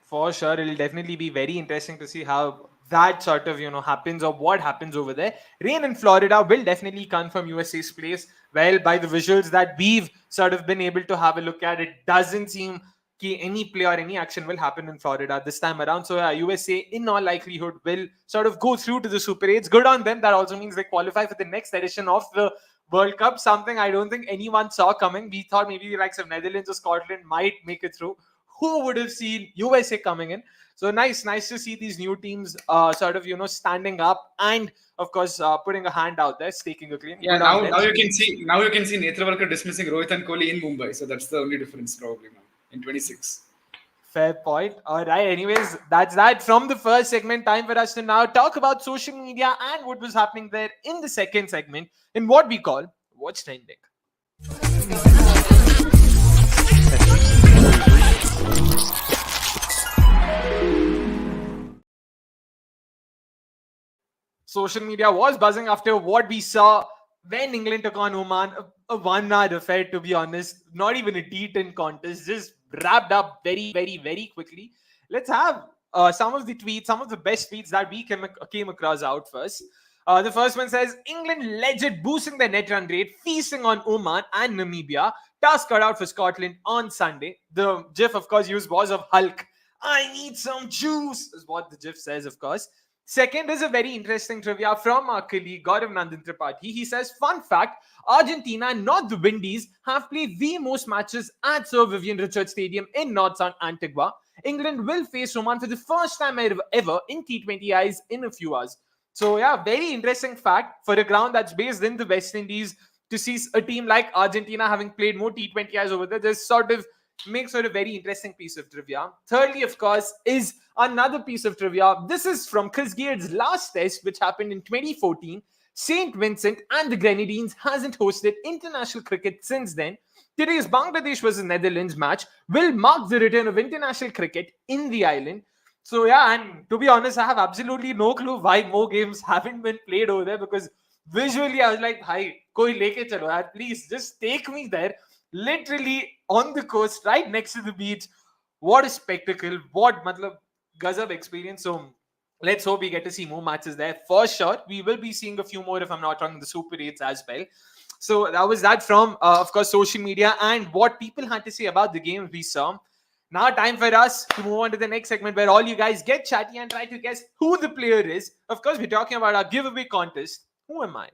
For sure, it'll definitely be very interesting to see how that sort of happens or what happens over there. Rain in Florida will definitely come from USA's place. Well, by the visuals that we've sort of been able to have a look at, it doesn't seem that any play or any action will happen in Florida this time around. So USA in all likelihood will sort of go through to the Super 8s. Good on them. That also means they qualify for the next edition of the World Cup, something I don't think anyone saw coming. We thought maybe the likes of Netherlands or Scotland might make it through. Who would have seen USA coming in? So nice to see these new teams sort of standing up and of course putting a hand out there, staking a claim. Yeah, now you can see Netravalkar dismissing Rohit and Kohli in Mumbai. So that's the only difference probably now in 26. Fair point. All right. Anyways, that's that from the first segment. Time for us to now talk about social media and what was happening there in the second segment in what we call What's Trending. Social media was buzzing after what we saw when England took on Oman. A one-hour affair, to be honest. Not even a T10 contest. Just wrapped up very, very, very quickly. Let's have some of the tweets, some of the best tweets that we came across out first. The first one says, England legend boosting their net run rate, feasting on Oman and Namibia. Task cut out for Scotland on Sunday. The GIF, of course, used was of Hulk. I need some juice, is what the GIF says, of course. Second is a very interesting trivia from our colleague Gaurav Nandan Tripathi. He says, fun fact, Argentina and not the Windies have played the most matches at Sir Vivian Richards Stadium in North Antigua. England will face Oman for the first time ever in T20 eyes in a few hours. So yeah, very interesting fact for a ground that's based in the West Indies to see a team like Argentina having played more T20 eyes over there. This sort of makes for a very interesting piece of trivia. Thirdly, of course, is another piece of trivia. This is from Chris Gaird's last test, which happened in 2014. St. Vincent and the Grenadines hasn't hosted international cricket since then. Today's Bangladesh versus Netherlands match will mark the return of international cricket in the island. So yeah, and to be honest, I have absolutely no clue why more games haven't been played over there, because visually I was like, hi, koi leke chalo yaar, please just take me there. Literally on the coast, right next to the beach. What a spectacle. What matlab, Gazab experience. So let's hope we get to see more matches there for sure. We will be seeing a few more, if I'm not wrong, in the Super 8s as well. So that was that from, of course, social media and what people had to say about the game we saw. Now, time for us to move on to the next segment where all you guys get chatty and try to guess who the player is. Of course, we're talking about our giveaway contest. Who am I?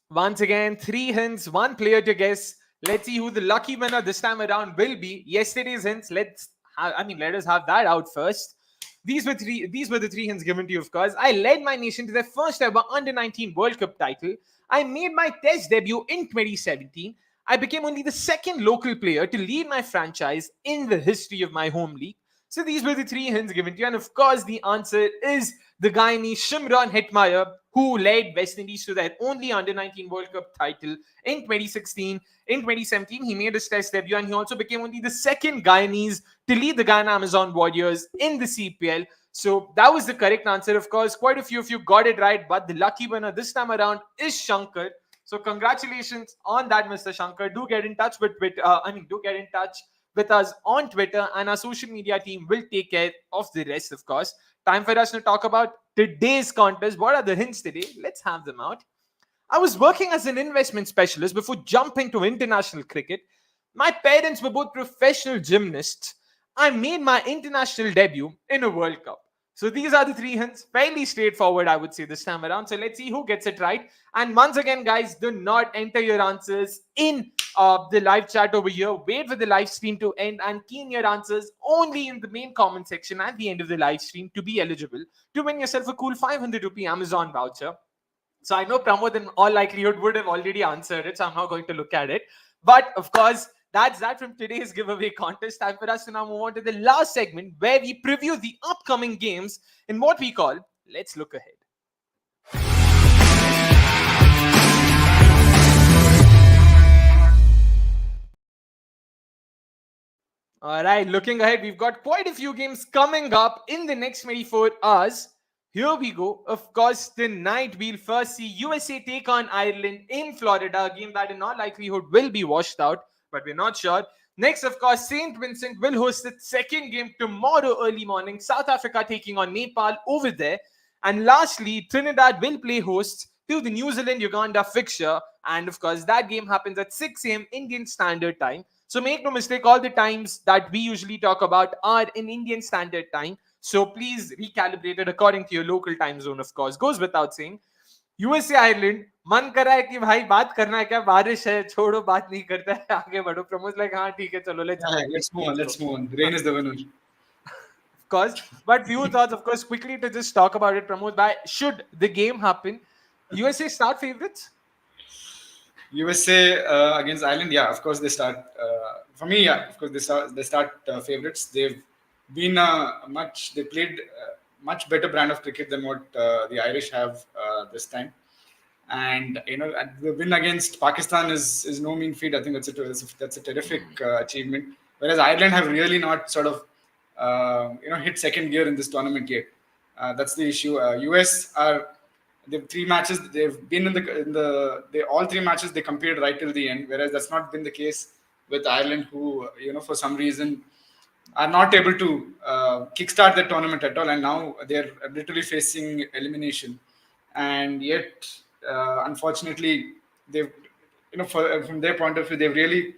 Once again, 3 hints, 1 player to guess. Let's see who the lucky winner this time around will be. Yesterday's hints, let us have that out first. These were the 3 hints given to you, of course. I led my nation to their first ever Under-19 World Cup title. I made my Test debut in 2017. I became only the second local player to lead my franchise in the history of my home league. So these were the 3 hints given to you. And of course, the answer is the Guyanese Shimron Hetmeyer, who led West Indies to their only Under-19 World Cup title in 2016. In 2017, he made his Test debut, and he also became only the second Guyanese to lead the Guyana Amazon Warriors in the CPL. So that was the correct answer. Of course, quite a few of you got it right, but the lucky winner this time around is Shankar. So congratulations on that, Mr. Shankar. Do get in touch with us on Twitter, and our social media team will take care of the rest, of course. Time for us to talk about today's contest. What are the hints today? Let's have them out. I was working as an investment specialist before jumping to international cricket. My parents were both professional gymnasts. I made my international debut in a World Cup. So these are the 3 hints. Fairly straightforward, I would say, this time around. So let's see who gets it right. And once again, guys, do not enter your answers in the live chat over here. Wait for the live stream to end and key in your answers only in the main comment section at the end of the live stream to be eligible to win yourself a cool 500 rupee Amazon voucher. So I know Pramod in all likelihood would have already answered it, so I'm not going to look at it. But of course, that's that from today's giveaway contest. Time for us to now move on to the last segment where we preview the upcoming games in what we call Let's Look Ahead. All right, looking ahead, we've got quite a few games coming up in the next 24 hours. Here we go. Of course, tonight we'll first see USA take on Ireland in Florida, a game that in all likelihood will be washed out, but we're not sure. Next, of course, St. Vincent will host its second game tomorrow early morning. South Africa taking on Nepal over there. And lastly, Trinidad will play host to the New Zealand-Uganda fixture. And of course, that game happens at 6 a.m. Indian Standard Time. So make no mistake, all the times that we usually talk about are in Indian Standard Time. So please recalibrate it according to your local time zone, of course. Goes without saying. USA Ireland, मन कर रहा है कि भाई बात करना है क्या, बारिश है, छोड़ो बात नहीं करता है, आगे बढ़ो. प्रमोद लाइक हाँ ठीक है चलो let's move on. Rain is the winner. Of course, but few thoughts, of course, quickly to just talk about it, Pramod. Should the game happen, USA start favorites? USA against Ireland, yeah, of course they start. For me, yeah, of course they start favorites. They've been they played much better brand of cricket than what the Irish have this time. And the win against Pakistan is no mean feat. I think that's a terrific achievement. Whereas Ireland have really not sort of hit second gear in this tournament yet. That's the issue. US are the 3 matches they've been all 3 matches they competed right till the end. Whereas that's not been the case with Ireland, who for some reason are not able to kickstart the tournament at all, and now they're literally facing elimination. And yet, unfortunately, they've from their point of view, they've really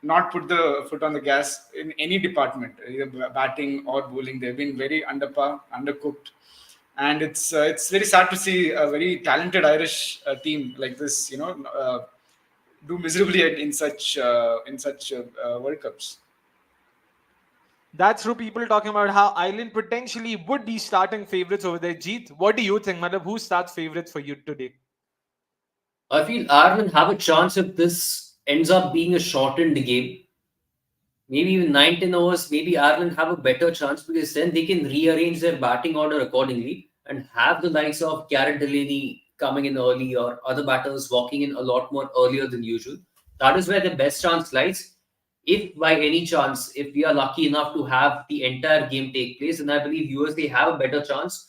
not put the foot on the gas in any department, either batting or bowling. They've been very under par, undercooked, and it's very sad to see a very talented Irish team like this, do miserably in such World Cups. That's true. People talking about how Ireland potentially would be starting favorites over there. Jeet, what do you think? Who starts favorites for you today? I feel Ireland have a chance if this ends up being a shortened game. Maybe even 9-10 overs, maybe Ireland have a better chance, because then they can rearrange their batting order accordingly and have the likes of Garrett Delaney coming in early or other batters walking in a lot more earlier than usual. That is where the best chance lies. If by any chance, if we are lucky enough to have the entire game take place, then I believe USA have a better chance.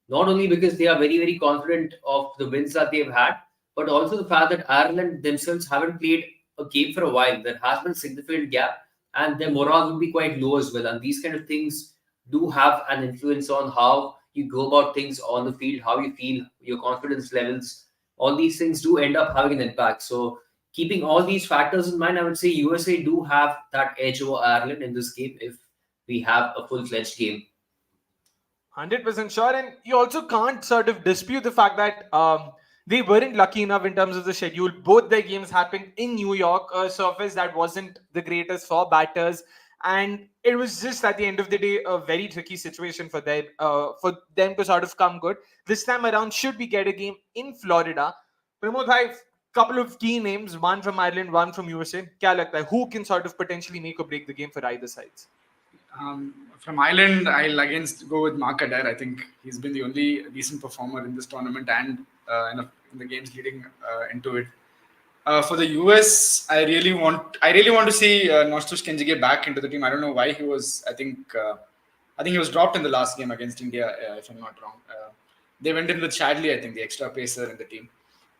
Not only because they are very, very confident of the wins that they've had, but also the fact that Ireland themselves haven't played a game for a while. There has been a significant gap, and their morale will be quite low as well. And these kind of things do have an influence on how you go about things on the field, how you feel, your confidence levels. All these things do end up having an impact. So, keeping all these factors in mind, I would say USA do have that edge over Ireland in this game if we have a full-fledged game. 100% sure. And you also can't sort of dispute the fact that they weren't lucky enough in terms of the schedule. Both their games happened in New York, a surface that wasn't the greatest for batters. And it was just at the end of the day a very tricky situation for them to sort of come good. This time around, should we get a game in Florida? Pramod bhai, couple of key names, one from Ireland, one from USA. Kya lagta hai? Who can sort of potentially make or break the game for either sides? From Ireland, I'll again go with Mark Adair. I think he's been the only decent performer in this tournament and in the games leading into it. For the US, I really want to see Nostos Kenjige back into the team. I don't know why he was. I think he was dropped in the last game against India, if I'm not wrong. They went in with Shadley, I think, the extra pacer in the team.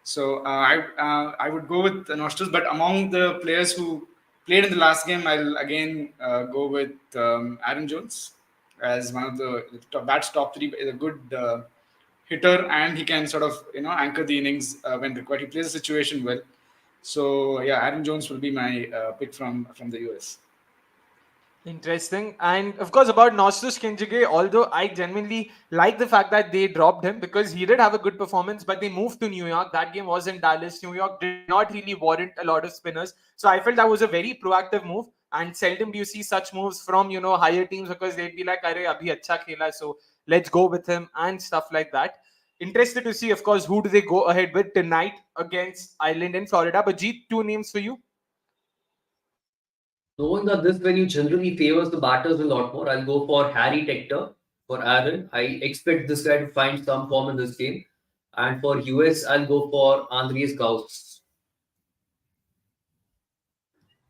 So I would go with Nostos, but among the players who played in the last game, I'll again go with Aaron Jones as one of the bat's top three. Is a good hitter, and he can sort of anchor the innings when required. He plays the situation well. So yeah, Aaron Jones will be my pick from the US. Interesting. And of course, about Nostos Kenjige, although I genuinely like the fact that they dropped him because he did have a good performance, but they moved to New York. That game was in Dallas. New York did not really warrant a lot of spinners. So I felt that was a very proactive move. And seldom do you see such moves from, higher teams because they'd be like, Arey, abhi acha khela, so let's go with him and stuff like that. Interested to see, of course, who do they go ahead with tonight against Ireland and Florida. But Jeet, two names for you. Knowing that this venue generally favors the batters a lot more, I'll go for Harry Tector for Aaron. I expect this guy to find some form in this game. And for US, I'll go for Andreas Gauss.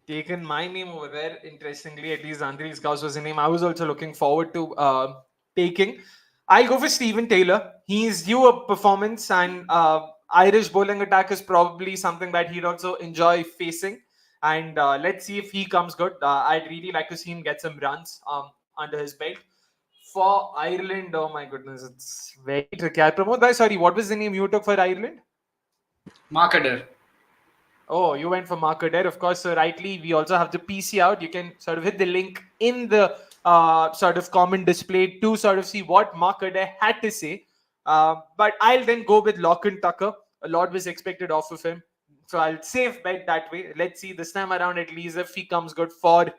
Taken my name over there. Interestingly, at least Andres Gauss was a name I was also looking forward to taking. I'll go for Stephen Taylor. He's due a performance, and Irish bowling attack is probably something that he'd also enjoy facing. And let's see if he comes good. I'd really like to see him get some runs under his belt. For Ireland, oh my goodness, it's very tricky. Pramod, sorry, what was the name you took for Ireland? Mark Adair. Oh, you went for Mark Adair. Of course, so rightly, we also have the PC out. You can sort of hit the link in the sort of comment display to sort of see what Mark Adair had to say. But I'll then go with Lachlan Tucker. A lot was expected off of him. So I'll safe bet that way. Let's see this time around at least if he comes good for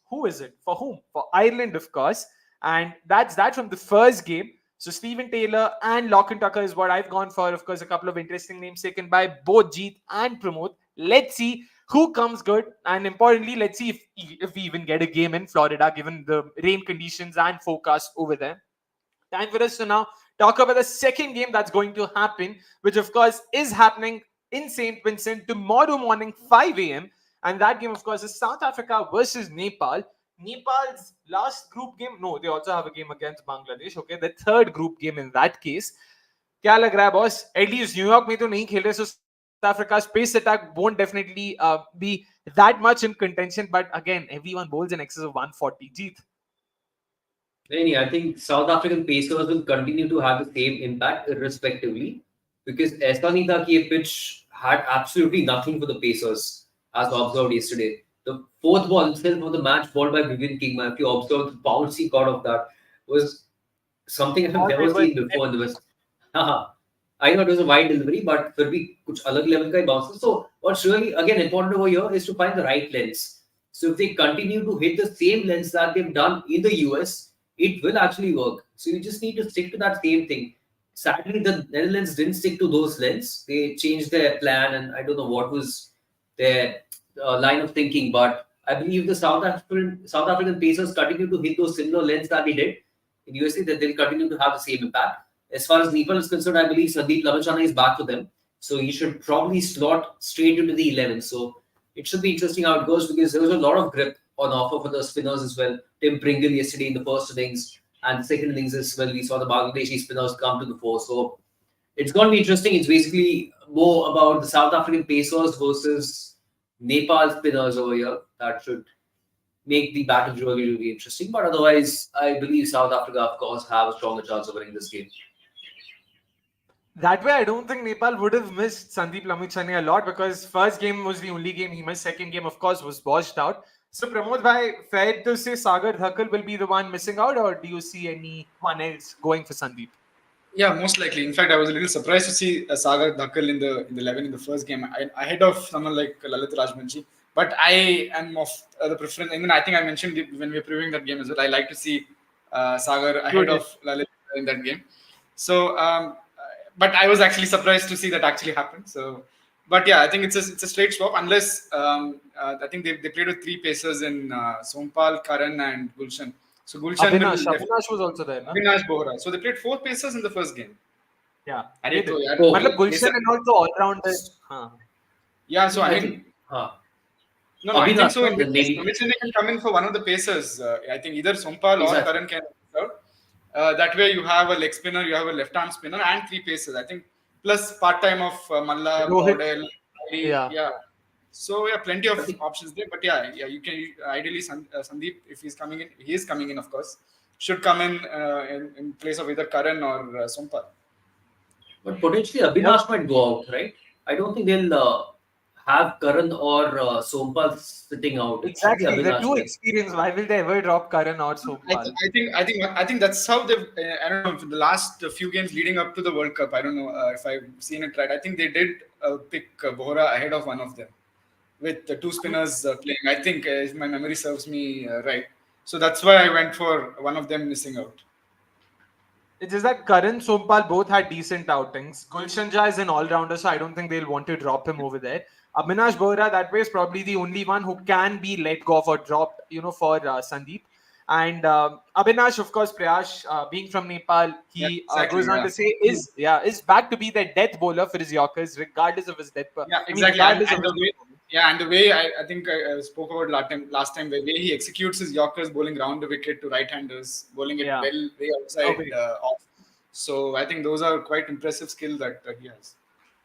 who is it? For whom? For Ireland, of course. And that's that from the first game. So Stephen Taylor and Lachlan Tucker is what I've gone for. Of course, a couple of interesting names taken by both Jeet and Pramod. Let's see who comes good. And importantly, let's see if we even get a game in Florida, given the rain conditions and forecast over there. Time for us to now talk about the second game that's going to happen, which of course is happening in St. Vincent tomorrow morning, 5 a.m. And that game, of course, is South Africa versus Nepal. Nepal's last group game, no, they also have a game against Bangladesh. Okay, the third group game in that case. Kya lag raha hai, boss? At least New York mein to nahi khel rahe, so South Africa's pace attack won't definitely be that much in contention. But again, everyone bowls in excess of 140. Jeet. I think South African Pacers will continue to have the same impact irrespectively because ऐसा नहीं था कि ये pitch had absolutely nothing for the Pacers as observed yesterday. The fourth ball itself of the match bowled by Kingma, if you observe the bounce he got of that, was something I've never seen before in the West. I know it was a wide delivery, but फिर भी कुछ अलग level का bounces. So what's really again important over here is to find the right lens. So if they continue to hit the same lens that they've done in the US, it will actually work. So you just need to stick to that same thing. Sadly, the Netherlands didn't stick to those lens. They changed their plan, and I don't know what was their line of thinking. But I believe the South African Pacers continue to hit those similar lens that they did in USA, that they'll continue to have the same impact. As far as Nepal is concerned, I believe Sandeep Lavachana is back for them. So he should probably slot straight into the 11. So it should be interesting how it goes because there was a lot of grip on offer for the spinners as well. Tim Pringle yesterday in the first innings and the second innings as well. We saw the Bangladeshi spinners come to the fore. So It's going to be interesting. It's basically more about the South African Pacers versus Nepal spinners over here. That should make the battle really, really interesting. But otherwise, I believe South Africa, of course, have a stronger chance of winning this game. That way, I don't think Nepal would have missed Sandeep Lamuchane a lot because first game was the only game he missed. Second game, of course, was washed out. So Pramod bhai, fair to say Sagar Dhakkal will be the one missing out, or do you see anyone else going for Sandeep? Yeah, most likely. In fact, I was a little surprised to see Sagar Dhakkal in the 11 in the first game, ahead of someone like Lalit Rajbanshi. But I am of the preference. I mean, I think I mentioned it when we were previewing that game as well. I like to see Sagar ahead of Lalit in that game. So, but I was actually surprised to see that actually happen. So, but yeah, I think it's a straight swap unless I think they played with three pacers in Sompal, Karan, and Gulshan. So Gulshan Avinash, will Avinash was also there, na? Avinash Bohra. So they played four pacers in the first game. Yeah, अरे they तो did. यार Oh, मतलब Gulshan pacer- and also all rounder. हाँ. yeah, so I I mean, think, no, I think Avinash, so. In then which case, maybe Pramod can come in for one of the pacers. I think either Sompal or exactly. Karan can out. That way, you have a leg spinner, you have a left-arm spinner, and three pacers. I think plus part-time of Malla, Rohit. Paudel, Yeah. yeah. So yeah, plenty of I think- options there. But yeah, you can ideally Sandeep, if he's coming in, he is coming in, of course, should come in place of either Karan or Sompal. But potentially Avinash might go out, right? I don't think they'll have Karan or Sompal sitting out. It should be Exactly. They're Avinash too then. experienced. Why will they ever drop Karan or I, Sompal? I think that's how they've. I don't know. For the last few games leading up to the World Cup, I don't know if I've seen it right. I think they did pick Bohra ahead of one of them, with the two spinners playing. I think if my memory serves me right. So that's why I went for one of them missing out. It's just that Karan Sompal both had decent outings. Gulshan Jha is an all-rounder, so I don't think they'll want to drop him over there. Avinash Bohra, that way, is probably the only one who can be let go of or dropped, for Sandeep. And Avinash, of course, Prayash, being from Nepal, Yeah, he exactly. goes on Yeah. to say is back to be the death bowler for his Yorkers, regardless of his death. Yeah, I mean, exactly. regardless And of the his way, performance. yeah, and the way I think I spoke about last time, the way he executes his Yorkers bowling round the wicket to right-handers, bowling it Yeah. well way outside Okay. off. So I think those are quite impressive skills that he has.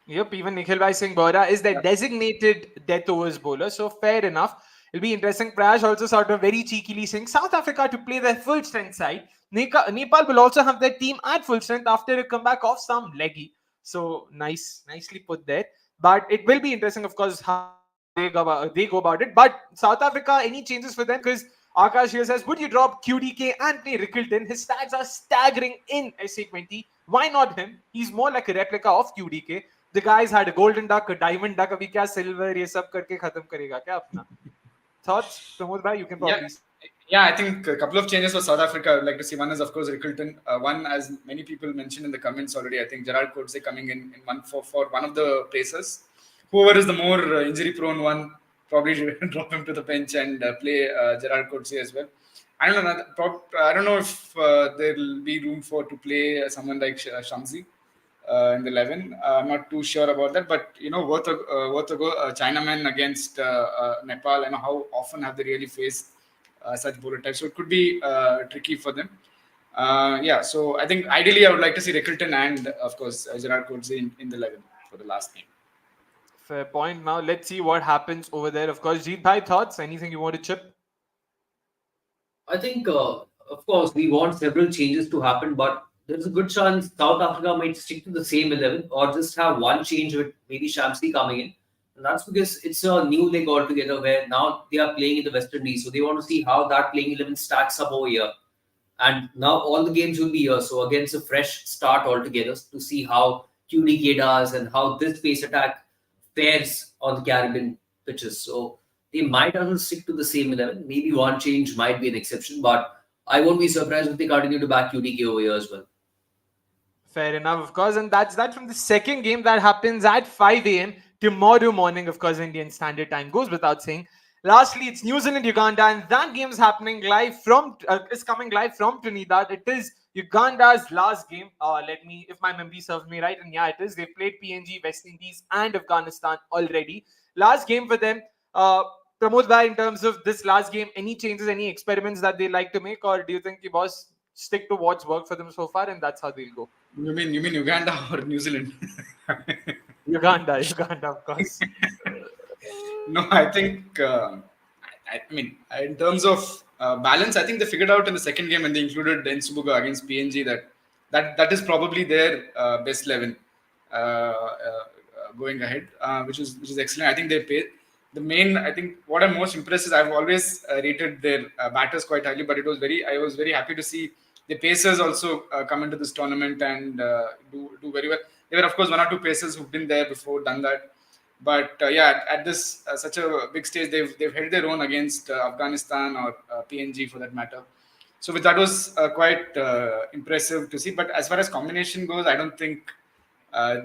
Yep, even Nikhil Bhai Singh Bohra is the designated death overs bowler, so fair enough. It'll be interesting. Prash also sort of very cheekily saying South Africa to play their full strength side. Nepal will also have their team at full strength after a comeback of some leggy. So nicely put there. But it will be interesting, of course, how they go about it. But South Africa, any changes for them? Because Akash here says, would you drop QDK and play Rickleton? His stats are staggering in SA20. Why not him? He's more like a replica of QDK. The guys had a golden duck, a diamond duck, अभी क्या silver ये सब करके खत्म करेगा क्या अपना? Thoughts, Pramod bhai? You can Yeah, probably. yeah. I think a couple of changes for South Africa I would like to see. One is of course Rickleton. One, as many people mentioned in the comments already, I think Gerard Coetzee coming in one for one of the places. Whoever is the more injury prone one, probably drop him to the bench and play Gerard Coetzee as well. I don't know if there'll be room to play someone like Shamsi in the 11. I'm not too sure about that, but worth a go. Chinamen against Nepal. I know how often have they really faced such bowler types, so it could be tricky for them. Yeah, so I think ideally I would like to see Rickleton and of course Gerard Coetzee in the 11 for the last game. Fair point. Now let's see what happens over there. Of course, Jeet bhai, thoughts? Anything you want to chip? I think, of course, we want several changes to happen, but there's a good chance South Africa might stick to the same 11 or just have one change with maybe Shamsi coming in. And that's because it's a new league altogether where now they are playing in the West Indies. So they want to see how that playing 11 stacks up over here. And now all the games will be here. So again, it's a fresh start altogether to see how QDK does and how this pace attack fares on the Caribbean pitches. So they might also stick to the same 11. Maybe one change might be an exception, but I won't be surprised if they continue to back QDK over here as well. Fair enough, of course. And that's that from the second game that happens at 5 a.m. tomorrow morning. Of course, Indian Standard Time goes without saying. Lastly, it's New Zealand, Uganda, and that game is happening live is coming live from Trinidad. It is Uganda's last game. If my memory serves me right, and yeah, it is. They've played PNG, West Indies, and Afghanistan already. Last game for them. Pramod bhai, in terms of this last game, any changes, any experiments that they like to make, or do you think the boss stick to what's worked for them so far, and that's how they'll go? You mean Uganda or New Zealand? Uganda, of course. No, I think. I mean, in terms of balance, I think they figured out in the second game when they included Nsubuga against PNG that is probably their best 11 going ahead, which is excellent. I think they pay the main. I think what I'm most impressed is I've always rated their batters quite highly, but I was very happy to see the pacers also come into this tournament and do very well. There were of course one or two pacers who've been there before, done that, but yeah, at this such a big stage, they've held their own against Afghanistan or PNG for that matter. So that was quite impressive to see. But as far as combination goes, I don't think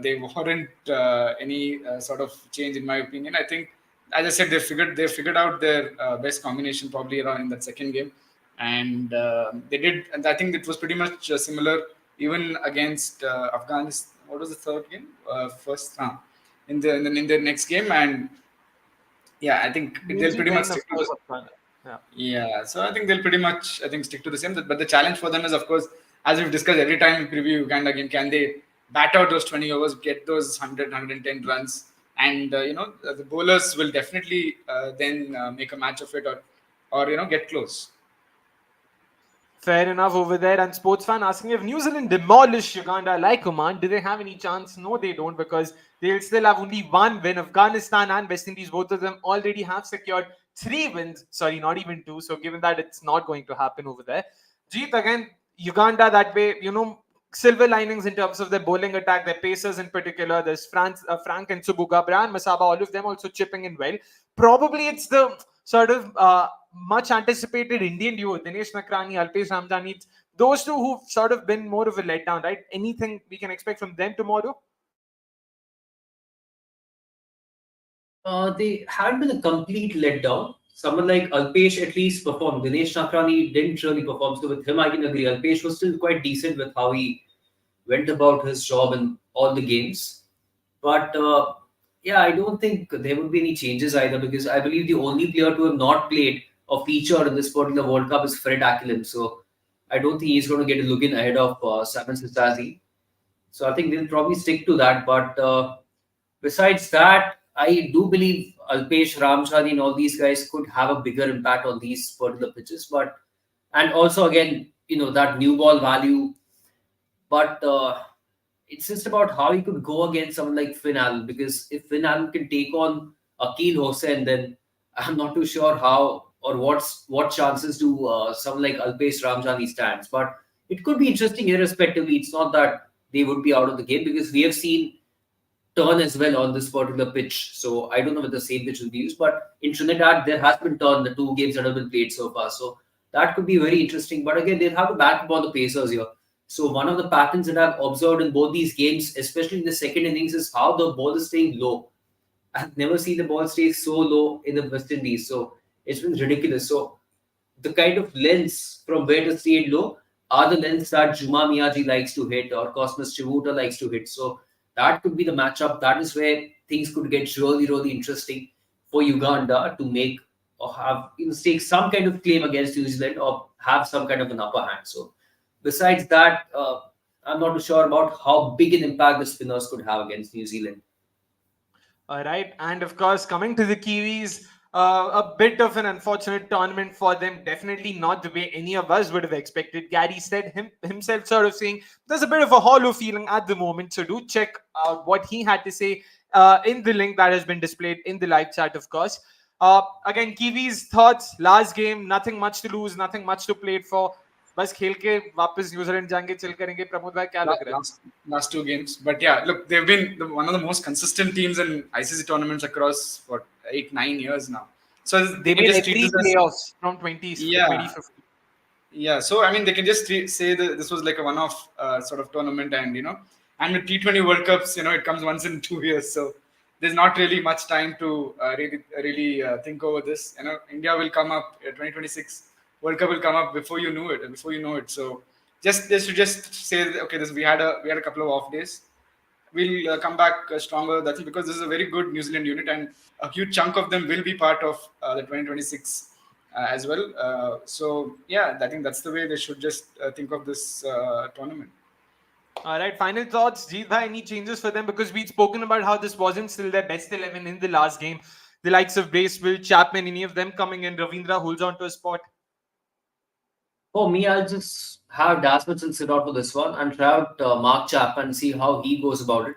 they warrant any sort of change in my opinion. I think, as I said, they figured out their best combination probably around in that second game, and they did. And I think it was pretty much similar even against Afghanistan. What was the third game? First, in their next game, and yeah, I think they'll Usually pretty much then, of stick to course, the. Afghanistan. Yeah. Yeah, so I think they'll pretty much, I think, stick to the same. But the challenge for them is, of course, as we've discussed every time we preview Uganda game, can they bat out those 20 overs, get those 100, 110 runs, and the bowlers will definitely then make a match of it, or get close. Fair enough over there. And sports fan asking if New Zealand demolish Uganda like Oman, do they have any chance? No, they don't, because they'll still have only one win. Afghanistan and West Indies, both of them already have secured 3 wins. Sorry, not even two. So given that it's not going to happen over there. Jeet, again, Uganda that way, silver linings in terms of their bowling attack, their pacers in particular. There's Frank and Subuga, Brian Masaba, all of them also chipping in well. Probably it's the sort of much anticipated Indian duo, Dinesh Nakrani, Alpesh Ramjani. Those two who've sort of been more of a letdown, right? Anything we can expect from them tomorrow? They had been a complete letdown. Someone like Alpesh at least performed. Dinesh Nakrani didn't really perform. So with him, I can agree. Alpesh was still quite decent with how he went about his job in all the games. But yeah, I don't think there would be any changes either because I believe the only player to have not played or featured in this particular World Cup is Fred Ackland. So I don't think he's going to get a look in ahead of Simon Sistazi. So I think they'll probably stick to that. But besides that, I do believe Alpesh, Ramchani, and all these guys could have a bigger impact on these particular pitches. But and also again, that new ball value. But it's just about how he could go against someone like Finn Allen because if Finn Allen can take on Akil Hossain, then I'm not too sure how or what chances do someone like Alpesh Ramjani stands. But it could be interesting irrespectively. It's not that they would be out of the game because we have seen turn as well on this particular pitch. So I don't know whether the same pitch will be used, but in Trinidad there has been turn the two games that have been played so far. So that could be very interesting. But again, they'll have to back upon the Pacers here. So one of the patterns that I've observed in both these games, especially in the second innings, is how the ball is staying low. I've never seen the ball stay so low in the West Indies. So it's been ridiculous. So the kind of lengths from where to stay low are the lengths that Juma Miyaji likes to hit or Cosmos Chivuta likes to hit. So that could be the matchup. That is where things could get really, really interesting for Uganda to make or have stake some kind of claim against New Zealand or have some kind of an upper hand. So besides that, I'm not too sure about how big an impact the spinners could have against New Zealand. All right. And of course, coming to the Kiwis, a bit of an unfortunate tournament for them. Definitely not the way any of us would have expected. Gary said himself sort of saying there's a bit of a hollow feeling at the moment. So do check out what he had to say in the link that has been displayed in the live chat, of course. Again, Kiwis thoughts, last game, nothing much to lose, nothing much to play for. बस खेल के वापस New Zealand जाएंगे chill करेंगे प्रमोद भाई क्या लग रहा है last two games. But yeah, look, they've been one of the most consistent teams in ICC tournaments across what 8-9 years now. So they can made just treat every this as playoffs from 20 yeah 2015. yeah. So I mean, they can just say that this was like a one-off sort of tournament, and and with T20 World Cups, it comes once in 2 years. So there's not really much time to really think over this. India will come up 2026 World Cup will come up before you know it. So they should just say, okay, we had a couple of off days. We'll come back stronger. That's because this is a very good New Zealand unit, and a huge chunk of them will be part of the 2026 as well. So yeah, I think that's the way they should just think of this tournament. All right, final thoughts. Jeet bhai, any changes for them? Because we'd spoken about how this wasn't still their best 11 in the last game. The likes of Bracewell, Chapman, any of them coming in. Ravindra holds on to a spot. For me, I'll just have Das Mitchell sit out for this one and try out Mark Chapman and see how he goes about it.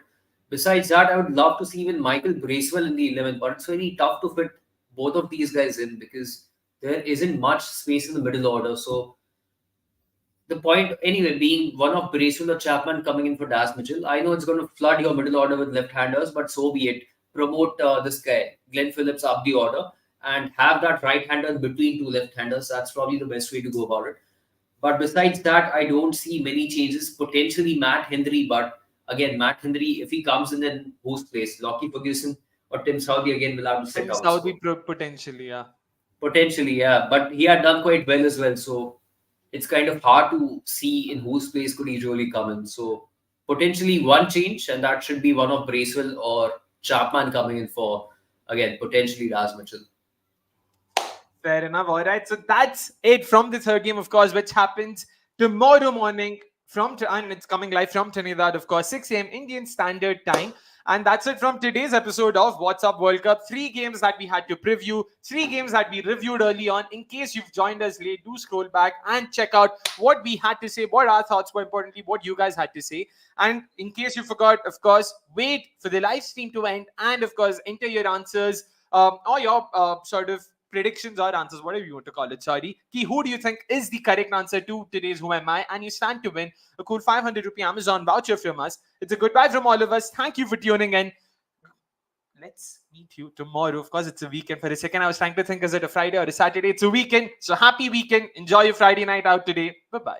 Besides that, I would love to see even Michael Bracewell in the 11, but it's very tough to fit both of these guys in because there isn't much space in the middle order. So the point, anyway, being one of Bracewell or Chapman coming in for Das Mitchell, I know it's going to flood your middle order with left-handers, but so be it. Promote this guy, Glenn Phillips, up the order and have that right-hander in between two left-handers. That's probably the best way to go about it. But besides that, I don't see many changes. Potentially Matt Hendry, but again, Matt Hendry, if he comes in, then who's place? Lockie Ferguson or Tim Southey again will have to sit From out. Saudi So potentially, yeah. potentially, yeah. But he had done quite well as well. So it's kind of hard to see in whose place could he really come in. So potentially one change, and that should be one of Bracewell or Chapman coming in for, again, potentially Raz Mitchell. Fair enough. All right. So that's it from the third game, of course, which happens tomorrow morning and it's coming live from Trinidad, of course, 6 a.m. Indian Standard Time. And that's it from today's episode of What's Up World Cup. 3 games that we had to preview, 3 games that we reviewed early on. In case you've joined us late, do scroll back and check out what we had to say, what our thoughts were, importantly, what you guys had to say. And in case you forgot, of course, wait for the live stream to end and, of course, enter your answers or your sort of predictions or answers, whatever you want to call it, sorry. Who do you think is the correct answer to today's Who Am I? And you stand to win a cool 500 rupee Amazon voucher from us. It's a goodbye from all of us. Thank you for tuning in. Let's meet you tomorrow. Of course, it's a weekend. For a second, I was trying to think, is it a Friday or a Saturday? It's a weekend. So happy weekend. Enjoy your Friday night out today. Bye-bye.